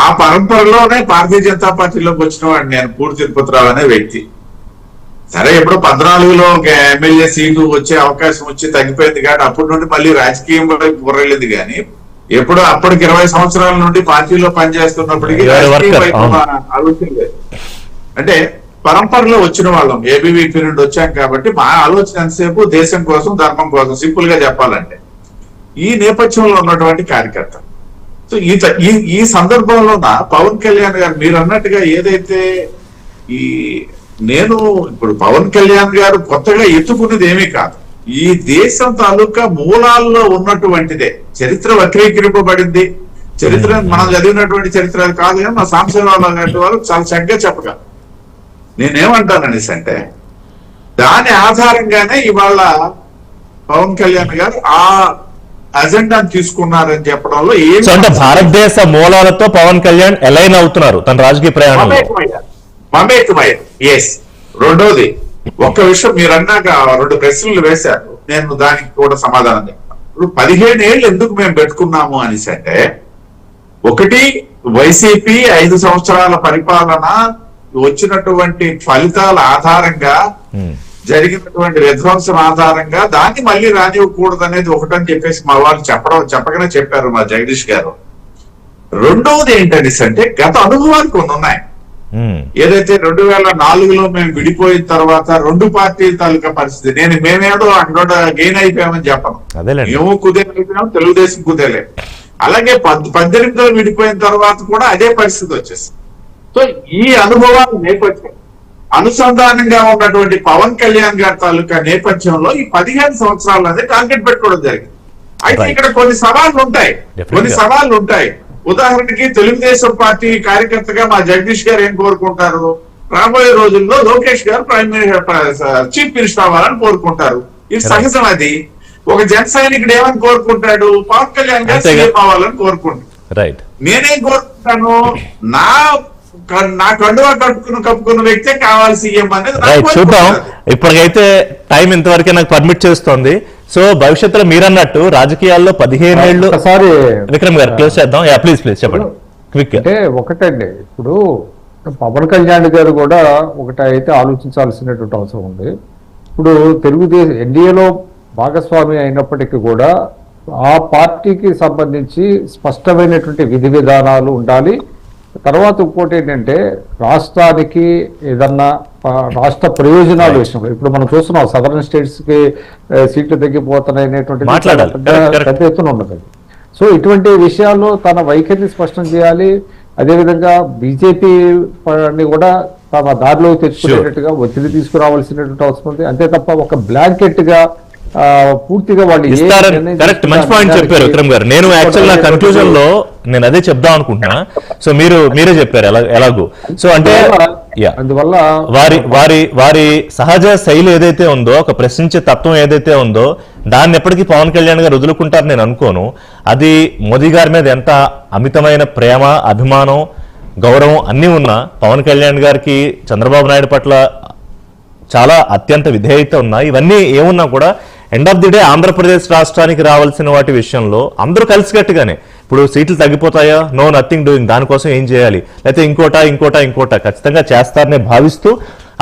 S5: ఆ పరంపరలోనే భారతీయ జనతా పార్టీలోకి వచ్చిన వాడు నేను, పూడి తిరుపతిరావు అనే వ్యక్తి. సరే, ఎప్పుడో 14లో ఒక ఎమ్మెల్యే సీటు వచ్చే అవకాశం వచ్చి తగ్గిపోయింది కాబట్టి అప్పటి నుండి మళ్ళీ రాజకీయం గుర్రెళ్ళింది. కానీ ఎప్పుడు అప్పటికి 20 సంవత్సరాల నుండి పార్టీలో పనిచేస్తున్నప్పటికీ రాజకీయం వైపు ఆలోచన లేదు. అంటే పరంపరలో వచ్చిన వాళ్ళం, ఏబీవీపీ నుండి వచ్చాం కాబట్టి మా ఆలోచన ఎంతసేపు దేశం కోసం, ధర్మం కోసం, సింపుల్ గా చెప్పాలంటే. ఈ నేపథ్యంలో ఉన్నటువంటి కార్యకర్త. సో ఈ సందర్భంలో పవన్ కళ్యాణ్ గారు మీరు అన్నట్టుగా ఏదైతే నేను ఇప్పుడు పవన్ కళ్యాణ్ గారు కొత్తగా ఎత్తుకున్నది ఏమీ కాదు. ఈ దేశం తాలూకా మూలాల్లో ఉన్నటువంటిదే. చరిత్ర వక్రీకరింపబడింది. చరిత్ర మనం చదివినటువంటి చరిత్ర అది కాదు. కానీ మా సాంబశివరావు లాంటి వాళ్ళు చాలా చక్కగా చెప్పగలరు. నేనేమంటాననేసి అంటే, దాని ఆధారంగానే ఇవాళ పవన్ కళ్యాణ్ గారు ఆ అజెండాను తీసుకున్నారని చెప్పడంలో ఏం
S1: అంటే భారతదేశ మూలాలతో పవన్ కళ్యాణ్ అలైన్ అవుతున్నారు తన రాజకీయ ప్రయాణంలో.
S5: మమేకమయ్యారు. ఎస్. రెండోది, ఒక్క విషయం మీరు అన్నాక 2 ప్రశ్నలు వేశారు, నేను దానికి కూడా సమాధానం చెప్తాను. ఇప్పుడు 15 ఏళ్ళు ఎందుకు మేము పెట్టుకున్నాము అనేసి అంటే, ఒకటి వైసీపీ 5 సంవత్సరాల పరిపాలన వచ్చినటువంటి ఫలితాల ఆధారంగా, జరిగినటువంటి విధ్వంసం ఆధారంగా దాన్ని మళ్ళీ రానివ్వకూడదు అనేది ఒకటని చెప్పేసి మా వాళ్ళు చెప్పగానే చెప్పారు మా జగదీష్ గారు. రెండవది ఏంటనేసి అంటే, గత అనుభవాలు కొన్ని ఉన్నాయి. ఏదైతే 2004లో మేము విడిపోయిన తర్వాత 2 పార్టీల తాలూకా పరిస్థితి, మేమేదో అక్కడ గెయిన్ అయిపోయామని చెప్పను. మేము కుదేరైపోయాం, తెలుగుదేశం కుదేలే. అలాగే 18లో విడిపోయిన తర్వాత కూడా అదే పరిస్థితి వచ్చేసింది. సో ఈ అనుభవాల నేపథ్యం, అనుసంధానంగా ఉన్నటువంటి పవన్ కళ్యాణ్ గారి తాలూకా నేపథ్యంలో ఈ 15 సంవత్సరాలు అనేది టార్గెట్ పెట్టుకోవడం జరిగింది. అయితే ఇక్కడ కొన్ని సవాళ్లు ఉంటాయి. ఉదాహరణకి తెలుగుదేశం పార్టీ కార్యకర్తగా మా జగదీష్ గారు ఏం కోరుకుంటారు? రాబోయే రోజుల్లో లోకేష్ గారు చీఫ్ మినిస్టర్ అవ్వాలని కోరుకుంటారు. ఇది సహజం. అది ఒక జన సైనికుడు ఏమని కోరుకుంటాడు? పవన్ కళ్యాణ్ గారు సీఎం అవ్వాలని కోరుకుంటాడు. నేనేం కోరుకుంటాను? నా కండువా కప్పుకున్న వ్యక్తే కావాలి సీఎం అనేది.
S1: చూద్దాం. ఇప్పటికైతే టైం ఇంతవరకే నాకు పర్మిట్ చేస్తోంది. సో భవిష్యత్తులో మీరన్నట్టు రాజకీయాల్లో 15 ఏళ్ళు.
S2: ఒకసారి
S1: విక్రమ్ గారు క్లోజ్ చేద్దాం. ప్లీజ్ చెప్పండి క్విక్.
S2: అంటే ఒకటండి, ఇప్పుడు పవన్ కళ్యాణ్ గారు కూడా ఒకటైతే ఆలోచించాల్సినటువంటి అవసరం ఉంది. ఇప్పుడు తెలుగుదేశం ఎన్డీఏలో భాగస్వామి అయినప్పటికీ కూడా ఆ పార్టీకి సంబంధించి స్పష్టమైనటువంటి విధి విధానాలు ఉండాలి. తర్వాత ఇంకోటి ఏంటంటే, రాష్ట్రానికి ఏదన్నా రాష్ట్ర ప్రయోజనాల విషయంలో ఇప్పుడు మనం చూస్తున్నాం సదరన్ స్టేట్స్ కి సీట్లు తగ్గిపోతున్నాయనేటువంటి పెద్ద ఎత్తున ఉన్నది. సో ఇటువంటి విషయాల్లో తన వైఖరిని స్పష్టం చేయాలి. అదేవిధంగా బీజేపీ కూడా తమ దారిలో తెచ్చుకునేటట్టుగా ఒత్తిడి తీసుకురావాల్సినటువంటి అవసరం ఉంది. అంతే తప్ప ఒక బ్లాంకెట్ గా పూర్తిగా వాళ్ళు
S1: కరెక్ట్, మంచి పాయింట్ చెప్పారు విక్రమ్ గారు. నేను యాక్చువల్ నా కన్క్లూజన్ లో నేను అదే చెప్దాం అనుకుంటున్నా. సో మీరే చెప్పారు ఎలాగో. సో అంటే
S2: అందువల్ల
S1: వారి సహజ శైలి ఏదైతే ఉందో, ఒక ప్రశ్నించే తత్వం ఏదైతే ఉందో, దాన్ని ఎప్పటికీ పవన్ కళ్యాణ్ గారు వదులుకుంటారు నేను అనుకోను. అది మోదీ గారి మీద ఎంత అమితమైన ప్రేమ, అభిమానం, గౌరవం అన్నీ ఉన్నా, పవన్ కళ్యాణ్ గారికి చంద్రబాబు నాయుడు పట్ల చాలా అత్యంత విధేయత ఉన్నా, ఇవన్నీ ఏమున్నా కూడా end of the day Andhra Pradesh రాష్ట్రానికి రావాల్సిన వాటి విషయంలో అందరూ కలిసికట్టుగానే, ఇప్పుడు సీట్లు తగ్గిపోతాయా, నథింగ్ డూయింగ్, దానికోసం ఏం చేయాలి, లేకపోతే ఇంకోట ఖచ్చితంగా చేస్తారనే భావిస్తూ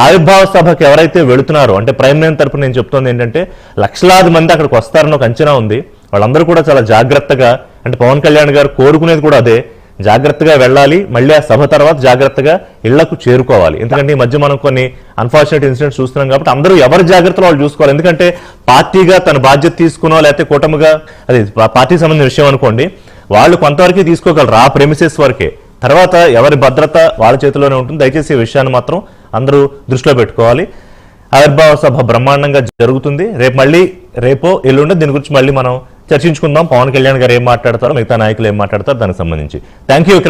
S1: ఆవిర్భావ సభకు ఎవరైతే వెళుతున్నారో, అంటే ప్రైమ్ లైన్ తరపున నేను చెప్తోంది ఏంటంటే లక్షలాది మంది అక్కడికి వస్తారని ఒక అంచనా ఉంది. వాళ్ళందరూ కూడా చాలా జాగ్రత్తగా, అంటే పవన్ కళ్యాణ్ గారు కోరుకునేది కూడా అదే, జాగ్రత్తగా వెళ్ళాలి, మళ్ళీ ఆ సభ తర్వాత జాగ్రత్తగా ఇళ్లకు చేరుకోవాలి. ఎందుకంటే ఈ మధ్య మనం కొన్ని అన్ఫార్చునేట్ ఇన్సిడెంట్స్ చూస్తున్నాం కాబట్టి అందరూ ఎవరి జాగ్రత్తలు వాళ్ళు చూసుకోవాలి. ఎందుకంటే పార్టీగా తన బాధ్యత తీసుకునో లేకపోతే కూటమిగా, అది పార్టీకి సంబంధించిన విషయం అనుకోండి, వాళ్ళు కొంతవరకు తీసుకోగలరు ఆ ప్రెమిసెస్ వరకే. తర్వాత ఎవరి భద్రత వాళ్ళ చేతిలోనే ఉంటుంది. దయచేసి ఈ విషయాన్ని మాత్రం అందరూ దృష్టిలో పెట్టుకోవాలి. ఆవిర్భావ సభ బ్రహ్మాండంగా జరుగుతుంది. రేపో ఎల్లుండో దీని గురించి మళ్ళీ మనం చర్చించుకుందాం. పవన్ కళ్యాణ్ గారు ఏం మాట్లాడతారో, మిగతా నాయకులు ఏం మాట్లాడతారో దానికి సంబంధించి. Thank you.